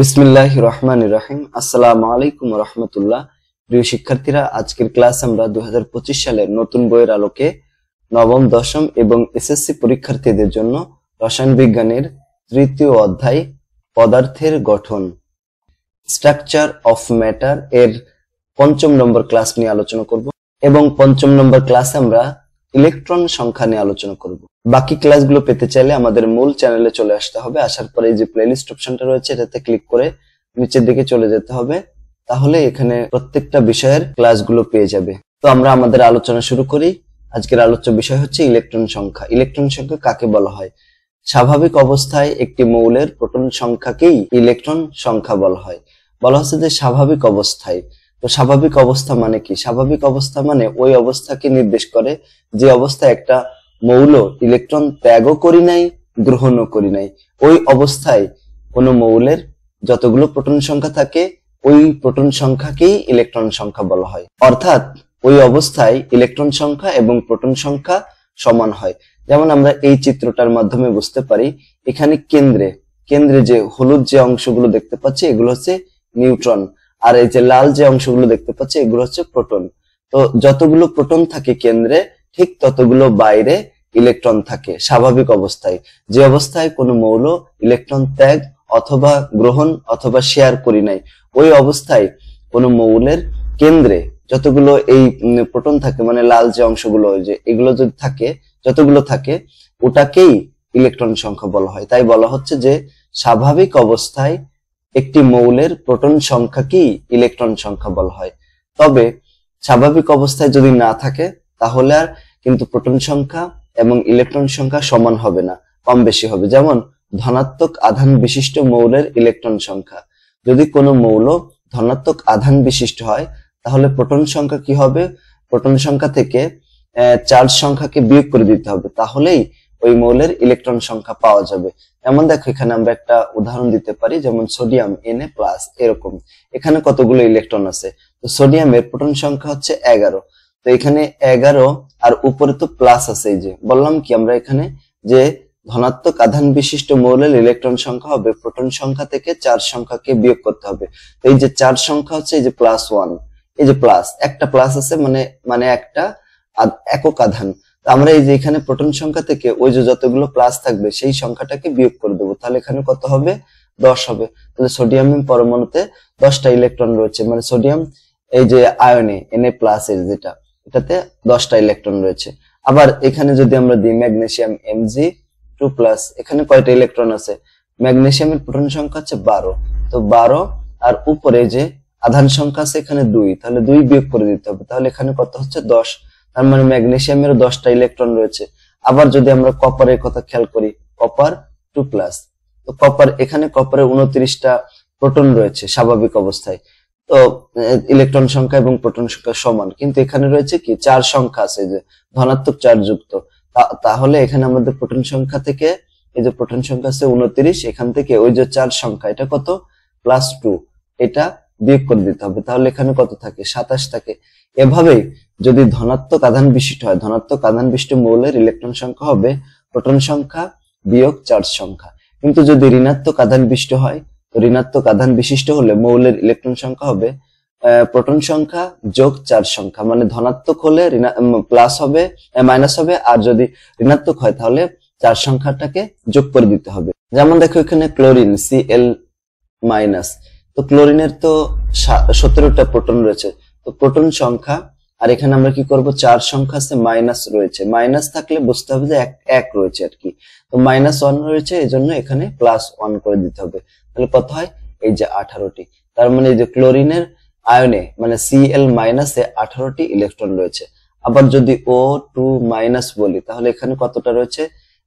বিসমিল্লাহির রহমানির রহিম। আসসালামু আলাইকুম রহমতুল্লাহ। প্রিয় শিক্ষার্থীরা, আজকের ক্লাস আমরা 2025 সালের নতুন বইয়ের আলোকে নবম, দশম এবং এসএসসি পরীক্ষার্থীদের জন্য রসায়ন বিজ্ঞানের তৃতীয় অধ্যায় পদার্থের গঠন, স্ট্রাকচার অফ ম্যাটার এর 5ম নম্বর ক্লাস নিয়ে আলোচনা করব এবং 5ম নম্বর ক্লাসে আমরা ইলেকট্রন সংখ্যা নিয়ে আলোচনা করব। বাকি ক্লাসগুলো পেতে চাইলে আমাদের মূল চ্যানেলে চলে আসতে হবে। আসার পরে এই যে প্লেলিস্ট অপশনটা রয়েছে এটাতে ক্লিক করে নিচের দিকে চলে যেতে হবে, তাহলে এখানে প্রত্যেকটা বিষয়ের ক্লাসগুলো পেয়ে যাবে। তো আমরা আমাদের আলোচনা শুরু করি। আজকের আলোচ্য বিষয় হচ্ছে ইলেকট্রন সংখ্যা। ইলেকট্রন সংখ্যা কাকে বলা হয়? স্বাভাবিক অবস্থায় একটি মৌলের প্রোটন সংখ্যাকেই ইলেকট্রন সংখ্যা বলা হয়। বলা হচ্ছে যে স্বাভাবিক অবস্থায়। তো স্বাভাবিক অবস্থা মানে কি? স্বাভাবিক অবস্থা মানে ওই অবস্থাকে নির্দেশ করে যে অবস্থায় একটা মৌল ইলেকট্রন ত্যাগও করি নাই, গ্রহণও করি নাই। ওই অবস্থায় কোনো মৌলের যতগুলো প্রোটন সংখ্যা থাকে ওই প্রোটন সংখ্যাকেই ইলেকট্রন সংখ্যা বলা হয়। অর্থাৎ ওই অবস্থায় ইলেকট্রন সংখ্যা এবং প্রোটন সংখ্যা সমান হয়। যেমন আমরা এই চিত্রটার মাধ্যমে বুঝতে পারি, এখানে কেন্দ্রে যে হলুদ যে অংশগুলো দেখতে পাচ্ছি এগুলো হচ্ছে নিউট্রন, আর এই যে লাল যে অংশগুলো দেখতে পাচ্ছি এগুলো হচ্ছে প্রোটন। তো যতগুলো প্রোটন থাকে কেন্দ্রে, ঠিক ততগুলো বাইরে ইলেকট্রন থাকে স্বাভাবিক অবস্থায়। যে অবস্থায় কোনো মৌল ইলেকট্রন ত্যাগ অথবা গ্রহণ অথবা শেয়ার করি নাই, ওই অবস্থায় কোনো মৌলের কেন্দ্রে যতগুলো এই প্রোটন থাকে, মানে লাল যে অংশগুলো যে এগুলো যদি থাকে, যতগুলো থাকে ওটাকেই ইলেকট্রন সংখ্যা বলা হয়। তাই বলা হচ্ছে যে স্বাভাবিক অবস্থায় একটি মৌলের প্রোটন সংখ্যাকেই ইলেকট্রন সংখ্যা বলা হয়। তবে স্বাভাবিক অবস্থায় যদি না থাকে তাহলে আর কিন্তু প্রোটন সংখ্যা এবং ইলেকট্রন সংখ্যা সমান হবে না, কম বেশি হবে। যেমন ধনাত্মক আধান বিশিষ্ট মৌলের ইলেকট্রন সংখ্যা। যদি কোনো মৌল ধনাত্মক আধান বিশিষ্ট হয় তাহলে প্রোটন সংখ্যা কি হবে? প্রোটন সংখ্যা থেকে চার্জ সংখ্যাকে বিয়োগ করে দিতে হবে, তাহলেই ওই মৌলের ইলেকট্রন সংখ্যা পাওয়া যাবে। যেমন দেখো এখানে আমরা একটা উদাহরণ দিতে পারি, যেমন সোডিয়াম Na+, এরকম এখানে কতগুলো ইলেকট্রন আছে। তো সোডিয়ামের প্রোটন সংখ্যা হচ্ছে 11। তো এখানে 11 আর উপরে তো প্লাস আছে। এই যে বললাম কি আমরা এখানে যে ধনাত্মক আধান বিশিষ্ট মৌলের ইলেকট্রন সংখ্যা হবে প্রোটন সংখ্যা থেকে চার্জ সংখ্যাকে বিয়োগ করতে হবে। তো এই যে চার্জ সংখ্যা হচ্ছে এই যে +1, এই যে প্লাস একটা প্লাস আছে মানে একটা একক আধান। আমরা এই যে এখানে প্রোটন সংখ্যা থেকে ওই যে যতগুলো প্লাস থাকবে সেই সংখ্যাটাকে বিয়োগ করে দেবো, তাহলে এখানে কত হবে? 10 হবে। তাহলে সোডিয়াম পরমাণুতে 10টা ইলেকট্রন রয়েছে, মানে সোডিয়াম এই যে আয়নে Na+ এর যেটা, এটাতে 10টা ইলেকট্রন রয়েছে। আবার এখানে যদি আমরা দিই ম্যাগনেসিয়াম Mg2+, এখানে কয়টা ইলেকট্রন আছে? ম্যাগনেসিয়ামের প্রোটন সংখ্যা হচ্ছে 12। তো 12 আর উপরে যে আধান সংখ্যা আছে এখানে 2, তাহলে 2 বিয়োগ করে দিতে হবে, তাহলে এখানে কত হচ্ছে? 10। তার মানে ম্যাগনেসিয়ামের 10টা ইলেকট্রন রয়েছে। আবার যদি আমরা কপারের কথা খেয়াল করি, কপার 2+, তো এখানে কপারের 29টা প্রোটন রয়েছে স্বাভাবিক অবস্থায়। তো ইলেকট্রন সংখ্যা এবং প্রোটন সংখ্যা সমান, কিন্তু এখানে রয়েছে কি চার্জ সংখ্যা আছে যে ধনাত্মক চার্জ যুক্ত। তাহলে এখানে আমাদের প্রোটন সংখ্যা থেকে এই যে প্রোটন সংখ্যা আছে 29, এখান থেকে ওই যে চার্জ সংখ্যা এটা কত? +2, এটা বিয়োগ করে দিতে হবে, তাহলে এখানে কত থাকে? 27 থাকে। এভাবেই যদি ধনাত্মক আধান বিশিষ্ট হয়, ধনাত্মক আধান বিশিষ্ট মৌলের ইলেকট্রন সংখ্যা হবে প্রোটন সংখ্যা বিয়োগ চার্জ সংখ্যা। কিন্তু যদি ঋণাত্মক আধান বিশিষ্ট হয়, তো ঋণাত্মক আধান বিশিষ্ট হলে মৌলের ইলেকট্রন সংখ্যা হবে প্রোটন সংখ্যা যোগ চার্জ সংখ্যা। মানে ধনাত্মক হলে প্লাস হবে, মাইনাস হবে, আর যদি ঋণাত্মক হয় তাহলে চার্জ সংখ্যাটাকে যোগ করে দিতে হবে। যেমন দেখো এখানে ক্লোরিন Cl-, তো ক্লোরিনের তো 17টা প্রোটন রয়েছে। তো প্রোটন সংখ্যা, আর এখানে আমরা কি করব? চার্জ সংখ্যা আছে মাইনাস রয়েছে, মাইনাস থাকলে বুঝতে হবে যে এক রয়েছে আর কি। তো -1 রয়েছে, এজন্য এখানে +1 করে দিতে হবে, তাহলে কত হয়? এই যে 18টি। তার মানে এই যে ক্লোরিনের আয়নে মানে Cl- এ 18টি ইলেকট্রন রয়েছে। আবার যদি O2- বলি তাহলে এখানে কতটা রয়েছে?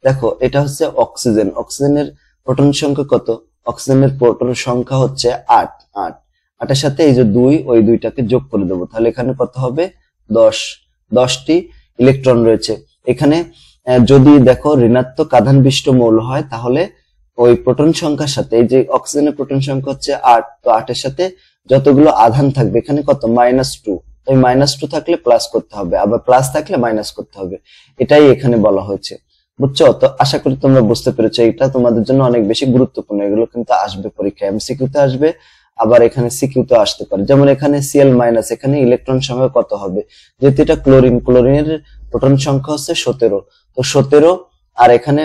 দেখো এটা হচ্ছে অক্সিজেন, অক্সিজেনের প্রোটন সংখ্যা কত? অক্সিজেনের প্রোটন সংখ্যা হচ্ছে 8। 8 এর সাথে এই যে 2, ওই 2টাকে যোগ করে দেবো, তাহলে এখানে কত হবে? 10টি ইলেকট্রন রয়েছে এখানে। যদি দেখো ঋণাত্মক আধান বিশিষ্ট মৌল হয় তাহলে ওই প্রোটন সংখ্যার সাথে এই যে অক্সিজেনের প্রোটন সংখ্যা হচ্ছে 8, তো 8 এর সাথে যতগুলো আধান থাকবে এখানে কত? -2। তো -2 থাকলে প্লাস করতে হবে, আবার প্লাস থাকলে মাইনাস করতে হবে, এটাই এখানে বলা হয়েছে। বুঝছো? তো আশা করি তোমরা বুঝতে পেরেছো, এটা তোমাদের জন্য অনেক বেশি গুরুত্বপূর্ণ। এগুলো কিন্তু আসবে পরীক্ষায়, এমসিকিউ তে আসবে, আবার এখানে সিকিউ তে আসতে পারে। যেমন এখানে Cl মাইনাস, এখানে ইলেকট্রন সংখ্যা কত হবে, যেহেতু এটা ক্লোরিন, ক্লোরিনের প্রোটন সংখ্যা হচ্ছে 17, তো 17 আর এখানে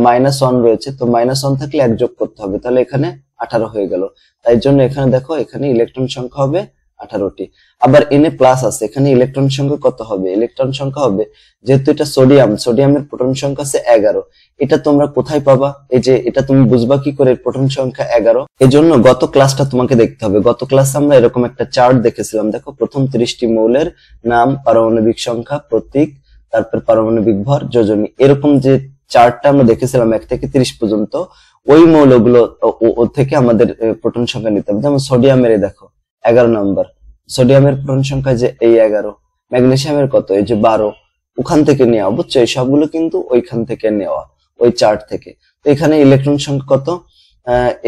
-1 রয়েছে, তো -1 থাকলে 1 যোগ করতে হবে, তাহলে এখানে 18 হয়ে গেল। তাই জন্য এখানে দেখো, এখানে ইলেকট্রন সংখ্যা হবে 18টি। আবার Na প্লাস আছে, এখানে ইলেকট্রন সংখ্যা কত হবে, ইলেকট্রন সংখ্যা হবে, যেহেতু এটা সোডিয়াম, সোডিয়ামের প্রোটন সংখ্যা আছে 11। এটা তোমরা কোথায় পাবা, এই যে এটা তুমি বুঝবা কি করে প্রোটন সংখ্যা 11। এজন্য গত ক্লাসটা তোমাকে দেখতে হবে। গত ক্লাসে আমরা এরকম একটা চার্ট দেখেছিলাম, দেখো প্রথম 30টি মৌলের নাম, পারমাণবিক সংখ্যা, প্রতীক, তারপর পারমাণবিক ভর, যোজনী, এরকম যে চার্টটা আমরা দেখেছিলাম 1 থেকে 30 পর্যন্ত, ওই মৌলগুলো থেকে আমাদের প্রোটন সংখ্যা নিতে হবে। যেমন সোডিয়ামের দেখো 11 নম্বর, সোডিয়ামের প্রোটন সংখ্যা যে এই 11, ম্যাগনেসিয়ামের কত, এই যে 12, ওখান থেকে নেওয়া, বুঝছো? এই সবগুলো কিন্তু ওইখান থেকে নেওয়া, ওই চার্ট থেকে। তো এখানে ইলেকট্রন সংখ্যা কত,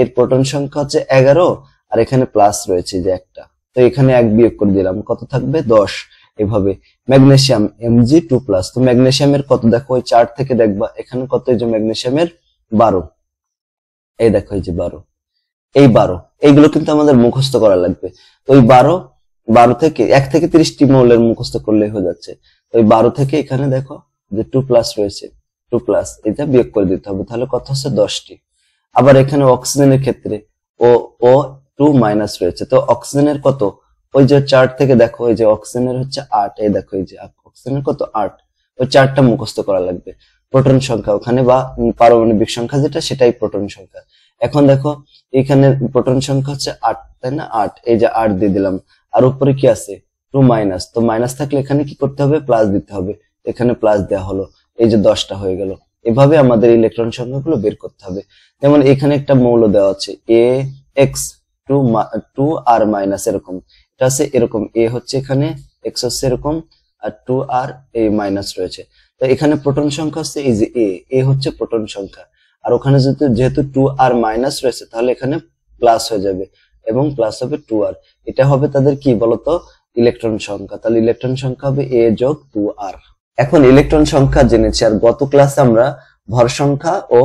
এর প্রোটন সংখ্যা হচ্ছে 11, আর এখানে প্লাস রয়েছে যে একটা, তো এখানে 1 বিয়োগ করে দিলাম, কত থাকবে 10। এভাবে ম্যাগনেসিয়াম Mg2+, তো ম্যাগনেসিয়ামের কত দেখো, ওই চার্ট থেকে দেখবা, এখানে কত, এই যে ম্যাগনেসিয়ামের 12, এই দেখো এই যে 12, এই 12, এইগুলো কিন্তু আমাদের মুখস্থ করা লাগবে। তো ওই 12 থেকে 1 থেকে 30টি মৌলের মুখস্থ করলে হয়ে যাচ্ছে। তো ওই 12 থেকে এখানে দেখো যে 2+ রয়েছে, 2+, এটা বিয়োগ করে দিতে হবে, তাহলে কত হচ্ছে 10টি। আবার এখানে অক্সিজেনের ক্ষেত্রে O2- রয়েছে, তো অক্সিজেনের কত, ওই যে চার্ট থেকে দেখো, এই যে অক্সিজেনের হচ্ছে 8, এই দেখো এই যে অক্সিজেনের কত 8, ওই চার্টটা মুখস্থ করা লাগবে। প্রোটন সংখ্যা ওখানে, বা পারমাণবিক সংখ্যা যেটা, সেটাই প্রোটন সংখ্যা। এখন দেখো এখানে প্রোটন সংখ্যা হচ্ছে 8, তাই না, 8, এই যে 8 দিয়ে দিলাম, আর উপরে কি আছে 2-, তো মাইনাস থাকলে এখানে কি করতে হবে, প্লাস দিতে হবে, এখানে প্লাস দেওয়া হলো, এই যে 10টা হয়ে গেল। এভাবে আমাদের ইলেকট্রন সংখ্যাগুলো বের করতে হবে। যেমন এখানে একটা মৌল দেওয়া আছে AX2R-, এরকম, এটা আছে এরকম, A হচ্ছে এখানে, X হচ্ছে এরকম, আর 2R রয়েছে। তো এখানে প্রোটন সংখ্যা হচ্ছে এই যে A হচ্ছে প্রোটন সংখ্যা, আর ওখানে যেহেতু 2R- রয়েছে, তাহলে এখানে প্লাস হয়ে যাবে, এবং প্লাস হবে 2R, এটা হবে তাদের কি বলতো, ইলেকট্রন সংখ্যা। তাহলে ইলেকট্রন সংখ্যা হবে A যোগ 2R। এখন ইলেকট্রন সংখ্যা জেনেছি, আর গত ক্লাসে আমরা ভর সংখ্যা ও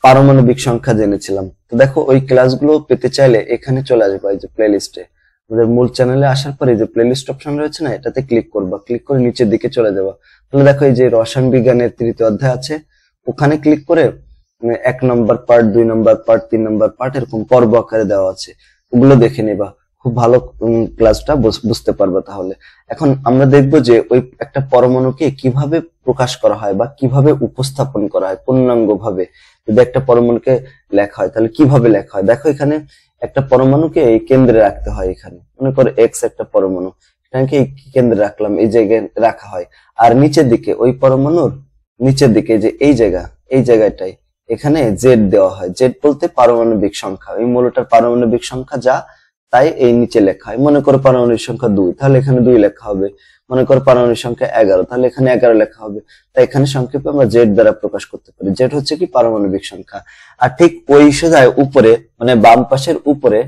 পারমাণবিক সংখ্যা জেনেছিলাম। তো দেখো ওই ক্লাসগুলো পেতে চাইলে এখানে চলে আসবে, এই যে প্লেলিস্টে, আমাদের মূল চ্যানেলে আসার পরে যে প্লেলিস্ট অপশন রয়েছে না, এটাতে ক্লিক করবা, ক্লিক করে নিচের দিকে চলে যাবা। তাহলে দেখো এই যে রসায়ন বিজ্ঞানের 3য় অধ্যায় আছে, ওখানে ক্লিক করে 1 নম্বর পার্ট, 2 নম্বর পার্ট, 3 নম্বর পার্ট, এরকম পর্ব আকারে দেওয়া আছে, ওগুলো দেখে নেবা, খুব ভালো ক্লাসটা বুঝতে পারবে। তাহলে এখন আমরা দেখবো যে ওই একটা পরমাণুকে কিভাবে প্রকাশ করা হয় বা কিভাবে উপস্থাপন করা হয় পূর্ণাঙ্গ ভাবে। যদি একটা পরমাণুকে লেখা হয় তাহলে কিভাবে লেখা হয়, দেখো এখানে একটা পরমাণুকে এই কেন্দ্রে রাখতে হয়। এখানে মনে করো এক্স একটা পরমাণু, এটাকে এই কেন্দ্রে রাখলাম, এই জায়গায় রাখা হয়। আর নিচের দিকে ওই পরমাণুর নিচের দিকে যে এই জায়গাটায় এখানে জেড দেওয়া হয়। জেড বলতে পারমাণবিক সংখ্যা, ওই মৌলটার পারমাণবিক সংখ্যা যা, তাই এই নিচে লেখা হয়। মনে করো পারমাণবিক সংখ্যা 2, তাহলে এখানে 2 লেখা হবে। মনে করো পারমাণবিক সংখ্যা 11, তাহলে এখানে 11 লেখা হবে। তাই এখানে সংক্ষেপে আমরা জেড দ্বারা প্রকাশ করতে পারি। জেড হচ্ছে কি পারমাণবিক সংখ্যা। আর ঠিক ওই সোজায় উপরে, মানে বাম পাশের উপরে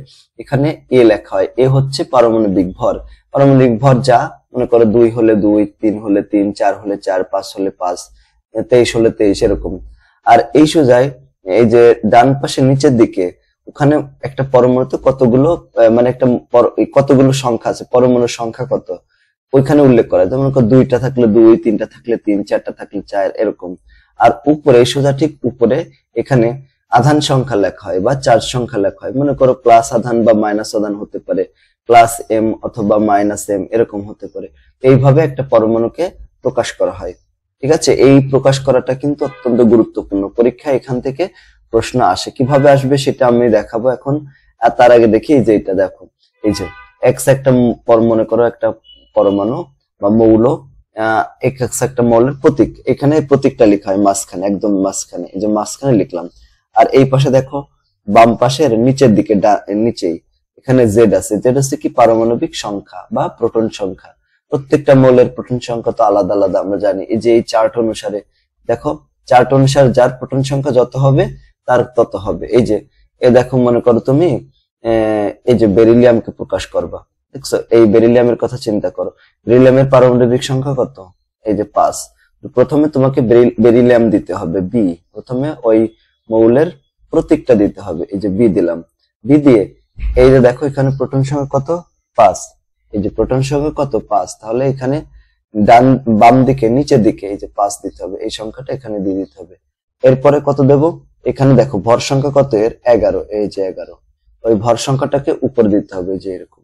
এখানে এ লেখা হয়। এ হচ্ছে পারমাণবিক ভর। পারমাণবিক ভর যা, মনে করো 2 হলে 2, 3 হলে 3, 4 হলে 4, 5 হলে 5, 23 হলে 23, এরকম। আর এই সোজায় এই যে ডান পাশে নিচের দিকে ওখানে একটা পরমাণুতে কতগুলো, মানে একটা কতগুলো সংখ্যা আছে, পরমাণুর সংখ্যা কত ওইখানে উল্লেখ করা। যেমন 2টা থাকলে 2, 3টা থাকলে 3, 4টা থাকলে 4, এরকম। আর উপরে সোজা ঠিক উপরে এখানে আধান সংখ্যা লেখা হয় বা চার্জ সংখ্যা লেখা হয়। মনে করো প্লাস আধান বা মাইনাস আধান হতে পারে, প্লাস এম অথবা মাইনাস এম, এরকম হতে পারে। এইভাবে একটা পরমাণুকে প্রকাশ করা হয়। ঠিক আছে, এই প্রকাশ করাটা কিন্তু অত্যন্ত গুরুত্বপূর্ণ। পরীক্ষা এখান থেকে প্রশ্ন আসে, কিভাবে আসবে সেটা আমি দেখাবো এখন। আর তার আগে দেখি এই যে এটা দেখো, এই যে এক্স একটা মনে করো একটা পরমাণু বা মৌল, এক্স একটা মৌলের প্রতীক, এখানে প্রতীকটা লেখা হয় মাঝখানে, একদম মাঝখানে, এই যে মাঝখানে লিখলাম। আর এই পাশে দেখো বাম পাশের নিচের দিকে নিচেই এখানে জেড আছে। জেড হচ্ছে কি পারমাণবিক সংখ্যা বা প্রোটন সংখ্যা। প্রত্যেকটা মৌলের প্রোটন সংখ্যা তো আলাদা আলাদা আমরা জানি। এই যে এই চার্ট অনুসারে দেখো, চার্ট অনুসারে যার প্রোটন সংখ্যা যত হবে তার তত হবে। এই যে এ দেখো, মনে করো তুমি এই যে বেরিলিয়ামকে প্রকাশ করবা, দেখছো, এই বেরিলিয়ামের কথা চিন্তা করো। বেরিলিয়ামের পারমাণবিক সংখ্যা কত, এই যে 5। প্রথমে তোমাকে বেরিলিয়াম দিতে হবে বি, প্রথমে ওই মৌলের প্রতীকটা দিতে হবে। এই যে বি দিলাম, বি দিয়ে এই যে দেখো এখানে প্রোটন সংখ্যা কত 5, এই যে প্রোটন সংখ্যা কত 5, তাহলে এখানে বাম দিকে নিচের দিকে এই যে 5 দিতে হবে, এই সংখ্যাটা এখানে দিয়ে দিতে হবে। এরপরে কত দেব, এখানে দেখো ভর সংখ্যা কত এর 11, এই যে 11, ওই ভর সংখ্যাটাকে উপরে দিতে হবে যে এরকম,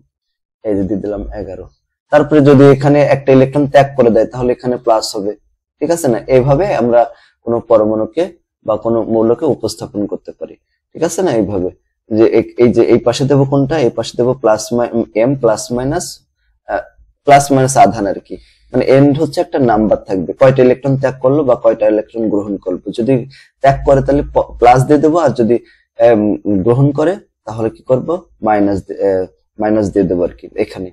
এই যে দিয়ে দিলাম 11। তারপরে যদি এখানে একটা ইলেকট্রন ত্যাগ করে দেয় তাহলে এখানে প্লাস হবে, ঠিক আছে না? এইভাবে আমরা কোনো পরমাণুকে বা কোনো মৌলকে উপস্থাপন করতে পারি, ঠিক আছে না? এইভাবে যে এই যে এই পাশে দেবো কোনটা, এই পাশে দেবো এম প্লাস মাইনাস আধান আর কি, মানে এন্ড হচ্ছে একটা নাম্বার থাকবে, কয়টা ইলেকট্রন ত্যাগ করলো বা কয়টা ইলেকট্রন গ্রহণ করলো। যদি ত্যাগ করে তাহলে প্লাস দিয়ে দেবো, আর যদি গ্রহণ করে তাহলে কি করব, মাইনাস দিয়ে দেবো আর কি। এখানে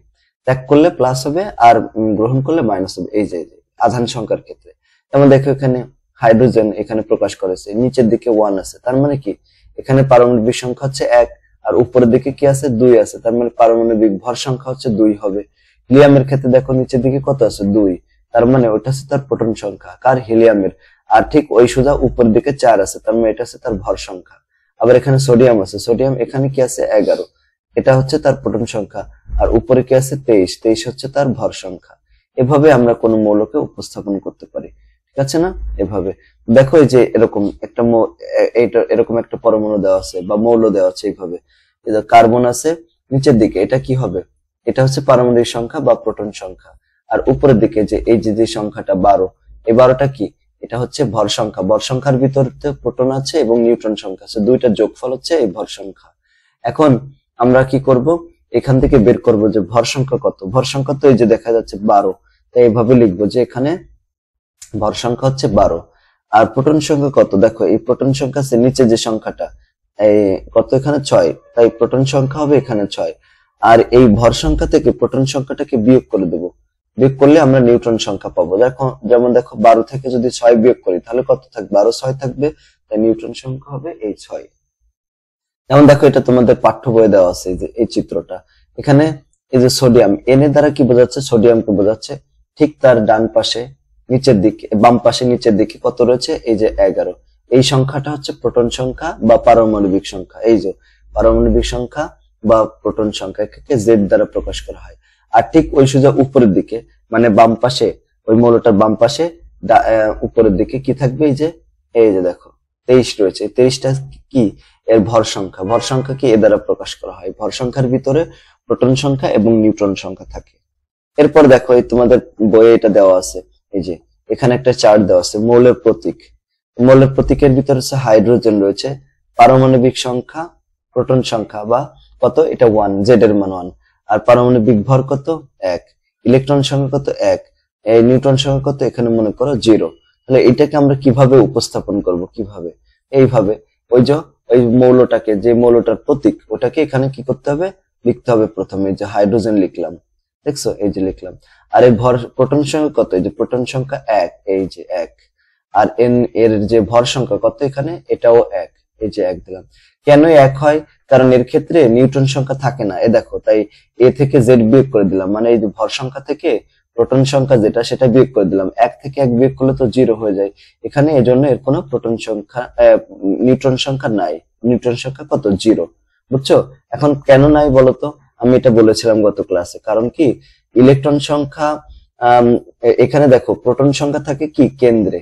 ত্যাগ করলে প্লাস হবে আর গ্রহণ করলে মাইনাস হবে, এই যে আধান সংখ্যার ক্ষেত্রে। যেমন দেখো এখানে হাইড্রোজেন এখানে প্রকাশ করেছে, নিচের দিকে 1 আছে, তার মানে কি এখানে পারমাণবিক সংখ্যা হচ্ছে 1, আর উপরের দিকে কি আছে 2 আছে, তার মানে পারমাণবিক ভর সংখ্যা হচ্ছে 2 হবে। হিলিয়ামের ক্ষেত্রে দেখো নিচের দিকে কত আছে 2, তার মানে ওইটা হচ্ছে তার প্রোটন সংখ্যা, কার হিলিয়ামের। আর ঠিক ওই সোজা উপরের দিকে 4 আছে, তার মানে এটা হচ্ছে তার ভর সংখ্যা। আবার এখানে সোডিয়াম আছে, সোডিয়াম এখানে কি আছে 11, এটা হচ্ছে তার প্রোটন সংখ্যা। আর উপরে কি আছে 23 হচ্ছে তার ভর সংখ্যা। এভাবে আমরা কোন মৌলকে উপস্থাপন করতে পারি, ঠিক আছে না? এভাবে দেখো এই যে এরকম একটা এরকম একটা পরমাণু দেওয়া আছে বা মৌল দেওয়া আছে, এইভাবে কার্বন আছে নিচের দিকে, এটা কি হবে, এটা হচ্ছে পারমাণবিক সংখ্যা বা প্রোটন সংখ্যা। আর উপরের দিকে যে এই যে সংখ্যাটা 12, এই 12টা কি, এটা হচ্ছে ভর সংখ্যা। ভর সংখ্যার ভিতরে প্রোটন আছে এবং নিউট্রন সংখ্যা আছে, দুইটা যোগফল হচ্ছে এই ভর সংখ্যা। এখন আমরা কি করব, এখান থেকে বের করব যে ভর সংখ্যা কত। ভর সংখ্যা তো এই যে দেখা যাচ্ছে 12, তাই এইভাবে লিখবো যে এখানে ভর সংখ্যা হচ্ছে 12। আর প্রোটন সংখ্যা কত, দেখো এই প্রোটন সংখ্যা আছে নিচে যে সংখ্যাটা এই কত, এখানে 6, তাই প্রোটন সংখ্যা হবে এখানে 6। আর এই ভর সংখ্যা থেকে প্রোটন সংখ্যাটাকে বিয়োগ করে দেব, বিয়োগ করলে আমরা নিউট্রন সংখ্যা পাবো। দেখো যেমন দেখো 12 থেকে যদি 6 বিয়োগ করি তাহলে কত থাকবে, আরো 6 থাকবে, তাই নিউট্রন সংখ্যা হবে এই 6। যেমন দেখো এটা তোমাদের পাঠ্য বইয়ে দেওয়া আছে, যে এই চিত্রটা এখানে এই যে সোডিয়াম, এন এর দ্বারা কি বোঝাচ্ছে, সোডিয়ামকে বোঝাচ্ছে। ঠিক তার ডান পাশে নিচের দিকে, বাম পাশে নিচের দিকে কত রয়েছে, এই যে 11, এই সংখ্যাটা হচ্ছে প্রোটন সংখ্যা বা পারমাণবিক সংখ্যা। এই যে পারমাণবিক সংখ্যা বা প্রোটন সংখ্যা, একে জেড দ্বারা প্রকাশ করা হয়। আর ঠিক ওই সোজা উপরের দিকে মানে বাম পাশে, ওই মৌলটার বাম পাশে উপরের দিকে কি থাকবে, এই যে দেখো 23 রয়েছে, 23টা কি এর ভর সংখ্যা। ভর সংখ্যা কি এ দ্বারা প্রকাশ করা হয়, ভর সংখ্যার ভিতরে প্রোটন সংখ্যা এবং নিউট্রন সংখ্যা থাকে। এরপর দেখো এই তোমাদের বইয়ে এটা দেওয়া আছে, এই যে এখানে একটা চার্ট দেওয়া আছে মৌলের প্রতীক। মৌলের প্রতীকের ভিতরে হচ্ছে হাইড্রোজেন রয়েছে, পারমাণবিক সংখ্যা প্রোটন সংখ্যা বা কত, এটা 1, জেড এর মান 1। আর পারমাণবিক ভর কত 1, ইলেকট্রন সংখ্যা কত 1, এই নিউট্রন সংখ্যা কত, এখানে মনে করো 0। তাহলে এটাকে আমরা কিভাবে উপস্থাপন করব, কিভাবে, এইভাবে ওই যে ওই মৌলটাকে, যে মৌলটার প্রতীক ওটাকে এখানে কি করতে হবে, লিখতে হবে। প্রথমে যে হাইড্রোজেন লিখলাম, দেখছো এই যে লিখলাম। আর এই ভর প্রোটন সংখ্যা কত, এই যে প্রোটন সংখ্যা 1, এই যে 1। আর এন এর যে ভর সংখ্যা কত, এখানে এটাও 1, এই যে 1 দিলাম। কেন 1 হয়, কারণ এর ক্ষেত্রে নিউট্রন সংখ্যা থাকে না, এ দেখো, তাই এ থেকে জেড বিয়োগ করে দিলাম, মানে এই যে ভর সংখ্যা থেকে প্রোটন সংখ্যা যেটা সেটা বিয়োগ করে দিলাম। 1 থেকে 1 বিয়োগ করলে তো 0 হয়ে যায় এখানে, এজন্য এর কোনো প্রোটন সংখ্যা নিউট্রন সংখ্যা নাই। নিউট্রন সংখ্যা কত, 0, বুঝছো? এখন কেন নাই বলতো, আমি এটা বলেছিলাম গত ক্লাসে। কারণ কি, ইলেকট্রন সংখ্যা এখানে দেখো প্রোটন সংখ্যা থাকে কি কেন্দ্রে,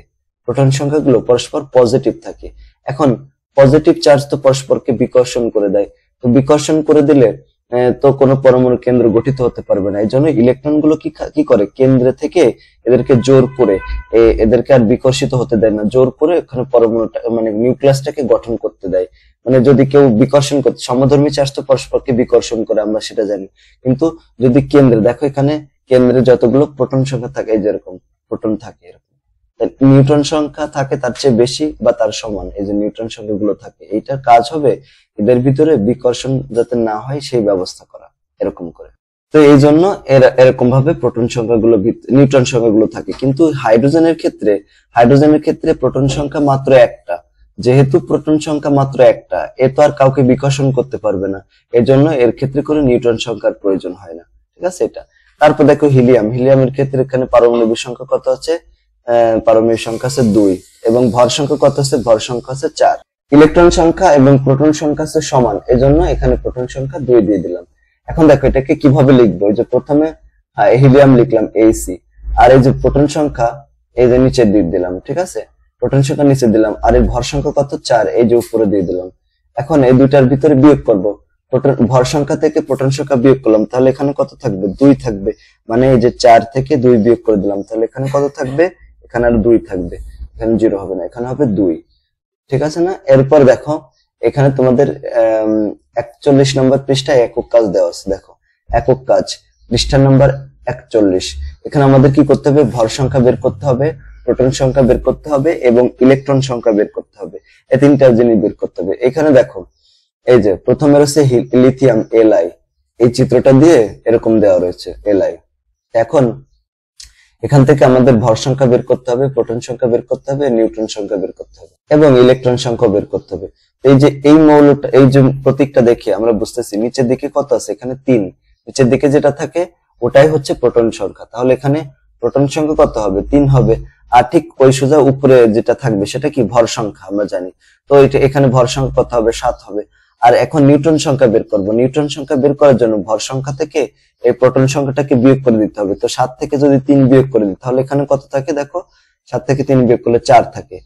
প্রোটন সংখ্যাগুলো পরস্পর পজিটিভ থাকে। এখন পজিটিভ চার্জ তো পরস্পরকে বিকর্ষণ করে দেয়, তো বিকর্ষণ করে দিলে তো কোনো পরমাণু কেন্দ্র গঠিত হতে পারবে না। এই জন্য ইলেকট্রন গুলো কি করে, কেন্দ্রে থেকে এদেরকে জোর করে এদেরকে আর বিকর্ষিত হতে দেয় না, জোর করে ওখানে পরমাণুটা মানে নিউক্লিয়াসটাকে গঠন করতে দেয়। মানে যদি কেউ বিকর্ষণ করতে, সমধর্মী চার্জ তো পরস্পরকে বিকর্ষণ করে, আমরা সেটা জানি। কিন্তু যদি কেন্দ্রে দেখো, এখানে কেন্দ্রে যতগুলো প্রোটন সংখ্যা থাকে, এই যেরকম প্রোটন থাকে এরকম, নিউট্রন সংখ্যা থাকে তার চেয়ে বেশি বা তার সমান, এই যে নিউট্রন সংখ্যাগুলো থাকে, এইটার কাজ হবে এদের ভিতরে বিকর্ষণ যাতে না হয় সেই ব্যবস্থা করা, এরকম করে। তো এই জন্য এরকম ভাবে প্রোটন সংখ্যাগুলো, নিউট্রন সংখ্যাগুলো থাকে। কিন্তু হাইড্রোজেনের ক্ষেত্রে প্রোটন সংখ্যা মাত্র একটা, যেহেতু প্রোটন সংখ্যা মাত্র একটা, এ তো আর কাউকে বিকর্ষণ করতে পারবে না, এজন্য এর ক্ষেত্রে করে নিউট্রন সংখ্যার প্রয়োজন হয় না, ঠিক আছে এটা। তারপর দেখো হিলিয়ামের ক্ষেত্রে এখানে পারমাণবিক সংখ্যা কত আছে, পারমাণবিক সংখ্যা আছে 2 এবং ভর সংখ্যা কত আছে? ভর সংখ্যা আছে 4। ইলেকট্রন সংখ্যা এবং প্রোটন সংখ্যা আছে সমান, এজন্য এখানে প্রোটন সংখ্যা 2 দিয়ে দিলাম। এখন দেখো এটাকে কিভাবে লিখবো? এই যে প্রথমে হিলিয়াম লিখলাম Ag, আর এই যে প্রোটন সংখ্যা এই যে নিচে দিয়ে দিলাম, ঠিক আছে? প্রোটন সংখ্যা নিচে দিলাম, আর এর ভর সংখ্যা কত? 4, এই যে উপরে দিয়ে দিলাম। এখন এই দুইটার ভিতরে বিয়োগ করব, ভর সংখ্যা থেকে প্রোটন সংখ্যা বিয়োগ করলাম, তাহলে এখানে কত থাকবে? 2 থাকবে। মানে এই যে 4 থেকে 2 বিয়োগ করে দিলাম, তাহলে এখানে কত থাকবে? এখানে আর 2 থাকবে, এখানে 0 হবে না, এখানে হবে 2, ঠিক আছে না? এরপর দেখো এখানে তোমাদের 41 নম্বর পৃষ্ঠায় একক কাজ দেওয়া আছে। দেখো একক কাজ পৃষ্ঠা নম্বর 41। এখানে আমাদের কি করতে হবে? ভর সংখ্যা বের করতে হবে, প্রোটন সংখ্যা বের করতে হবে এবং ইলেকট্রন সংখ্যা বের করতে হবে। এই তিনটা জিনিস বের করতে হবে। এখানে দেখো এই যে প্রথমে রয়েছে লিথিয়াম Li, এই চিত্রটা দিয়ে এরকম দেওয়া রয়েছে Li। এখন এখান থেকে আমাদের ভর সংখ্যা বের করতে হবে, প্রোটন সংখ্যা বের করতে হবে, নিউট্রন সংখ্যা বের করতে হবে এবং ইলেকট্রন সংখ্যা বের করতে হবে। এই যে এই মৌলটা, এই যে প্রতীকটা দেখে আমরা বুঝতেছি নিচের দিকে কত আছে? এখানে 3। নিচের দিকে যেটা থাকে ওটাই হচ্ছে প্রোটন সংখ্যা, তাহলে এখানে প্রোটন সংখ্যা কত হবে? 3 হবে। আর ঠিক ওই সোজা উপরে যেটা থাকবে সেটা কি? ভর সংখ্যা, আমরা জানি। তো এটা এখানে ভর সংখ্যা কত হবে? 7 হবে। আর এখন নিউট্রন সংখ্যা বের করব। নিউট্রন সংখ্যা বের করার জন্য ভর সংখ্যা থেকে এই প্রোটন সংখ্যাটাকে বিয়োগ করে দিতে হবে। তো 7 থেকে যদি 3 বিয়োগ করে দিই তাহলে এখানে কত থাকে? দেখো 7 থেকে 3 বিয়োগ করলে 4 থাকে।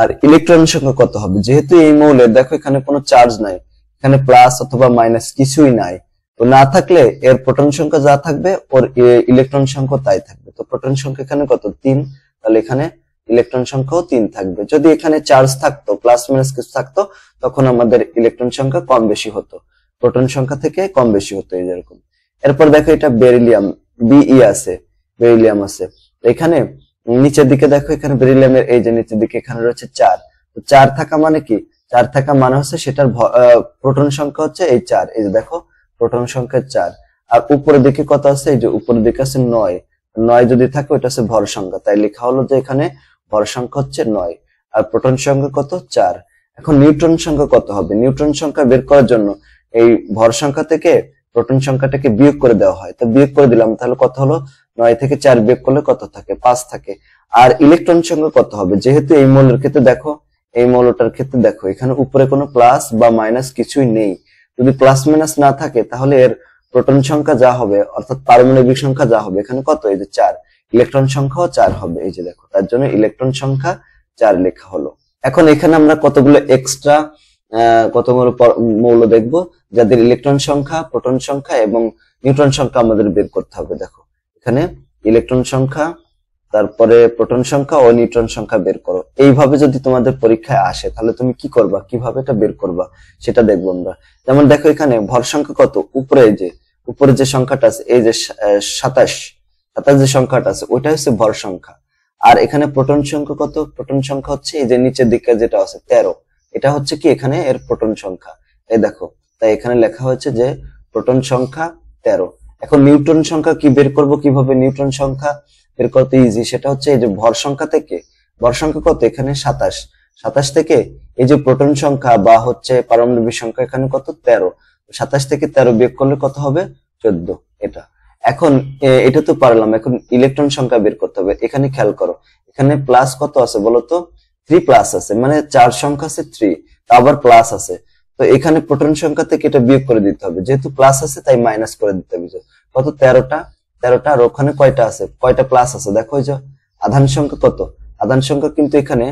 আর ইলেকট্রন সংখ্যা কত হবে? যেহেতু এই মৌলের দেখো এখানে কোনো চার্জ নাই, এখানে প্লাস অথবা মাইনাস কিছুই নাই, তো না থাকলে এর প্রোটন সংখ্যা যা থাকবে ওর ইলেকট্রন সংখ্যা তাই থাকবে। তো প্রোটন সংখ্যা এখানে কত? 3, তাহলে এখানে ইলেকট্রন সংখ্যাও 3 থাকবে। যদি এখানে চার্জ থাকতো, প্লাস মাইনাস কিছু থাকতো, তখন আমাদের ইলেকট্রন সংখ্যা কম বেশি হতো, প্রোটন সংখ্যা থেকে কম বেশি হতো, এই যেরকম। এরপর দেখো এটা বেরিলিয়াম Be আছে, বেরিলিয়াম আছে। এখানে নিচের দিকে দেখো এখানে বেরিলিয়ামের এই যে নিচের দিকে এখানে রয়েছে 4। তো 4 থাকা মানে কি? 4 থাকা মানে হচ্ছে সেটার প্রোটন সংখ্যা হচ্ছে এই 4, এই যে দেখো প্রোটন সংখ্যা 4। আর উপরের দিকে কত আছে? এই যে উপরের দিকে আছে 9। 9 যদি থাকে ওটা হচ্ছে ভর সংখ্যা, তাই লেখা হলো যে এখানে ভর সংখ্যা হচ্ছে 9 আর প্রোটন সংখ্যা কত? 4। এখন নিউট্রন সংখ্যা কত হবে? নিউট্রন সংখ্যা বের করার জন্য এই ভর সংখ্যা থেকে প্রোটন সংখ্যাটাকে বিয়োগ করে দেওয়া হয়। তো বিয়োগ করে দিলাম, তাহলে কত হলো? 9 থেকে 4 বিয়োগ করলে কত থাকে? 5 থাকে। আর ইলেকট্রন সংখ্যা কত হবে? যেহেতু এই মৌলের ক্ষেত্রে দেখো, এই মৌলটার ক্ষেত্রে দেখো এখানে উপরে কোনো প্লাস বা মাইনাস কিছুই নেই। যদি প্লাস মাইনাস না থাকে তাহলে এর প্রোটন সংখ্যা যা হবে, অর্থাৎ পারমাণবিক সংখ্যা যা হবে, এখানে কত? এই যে 4। ইলেকট্রন সংখ্যাও 4 হবে, এই যে দেখো, তার জন্য ইলেকট্রন সংখ্যা 4 লেখা হলো। এখন এখানে আমরা কতগুলো এক্সট্রা কতগুলো মৌল দেখবো যাদের ইলেকট্রন সংখ্যা, প্রোটন সংখ্যা এবং নিউট্রন সংখ্যা আমাদের বের করতে হবে। দেখো এখানে ইলেকট্রন সংখ্যা, তারপরে প্রোটন সংখ্যা ও নিউট্রন সংখ্যা বের করো। এইভাবে যদি তোমাদের পরীক্ষায় আসে তাহলে তুমি কি করবা, কিভাবে এটা বের করবা সেটা দেখবো আমরা। যেমন দেখো এখানে ভর সংখ্যা কত? উপরে যে সংখ্যাটা আছে এই যে 27 যে সংখ্যাটা আছে ওইটা হচ্ছে ভর সংখ্যা। আর এখানে প্রোটন সংখ্যা কত? প্রোটন সংখ্যা হচ্ছে এই যে নিচের দিকে যেটা আছে 13, এটা হচ্ছে কি এখানে এর প্রোটন সংখ্যা, এই দেখো। তাই এখানে লেখা হয়েছে যে প্রোটন সংখ্যা 13। এখন নিউট্রন সংখ্যা কি বের করব? কিভাবে নিউট্রন সংখ্যা বের করতে ইজি, সেটা হচ্ছে এই যে ভর সংখ্যা থেকে, ভর সংখ্যা কত? এখানে 27 থেকে এই যে প্রোটন সংখ্যা বা হচ্ছে পারমাণবিক সংখ্যা এখানে কত? 13। 27 থেকে 13 বিয়োগ করলে কত হবে? 14। এটা এখন এটা তো পারলাম, এখন ইলেকট্রন সংখ্যা বের করতে হবে। এখানে খেয়াল করো, এখানে প্লাস কত আছে বলতো? 3 প্লাস আছে, মানে 4 সংখ্যা আছে 3, আবার প্লাস আছে। তো এখানে প্রোটন সংখ্যা থেকে এটা বিয়োগ করে দিতে হবে, যেহেতু প্লাস আছে তাই মাইনাস করে দিতে হবে। কত? 13টা। আর ওখানে কয়টা আছে? কয়টা প্লাস আছে? দেখো এই যে আধান সংখ্যা কত? আধান সংখ্যা কিন্তু এখানে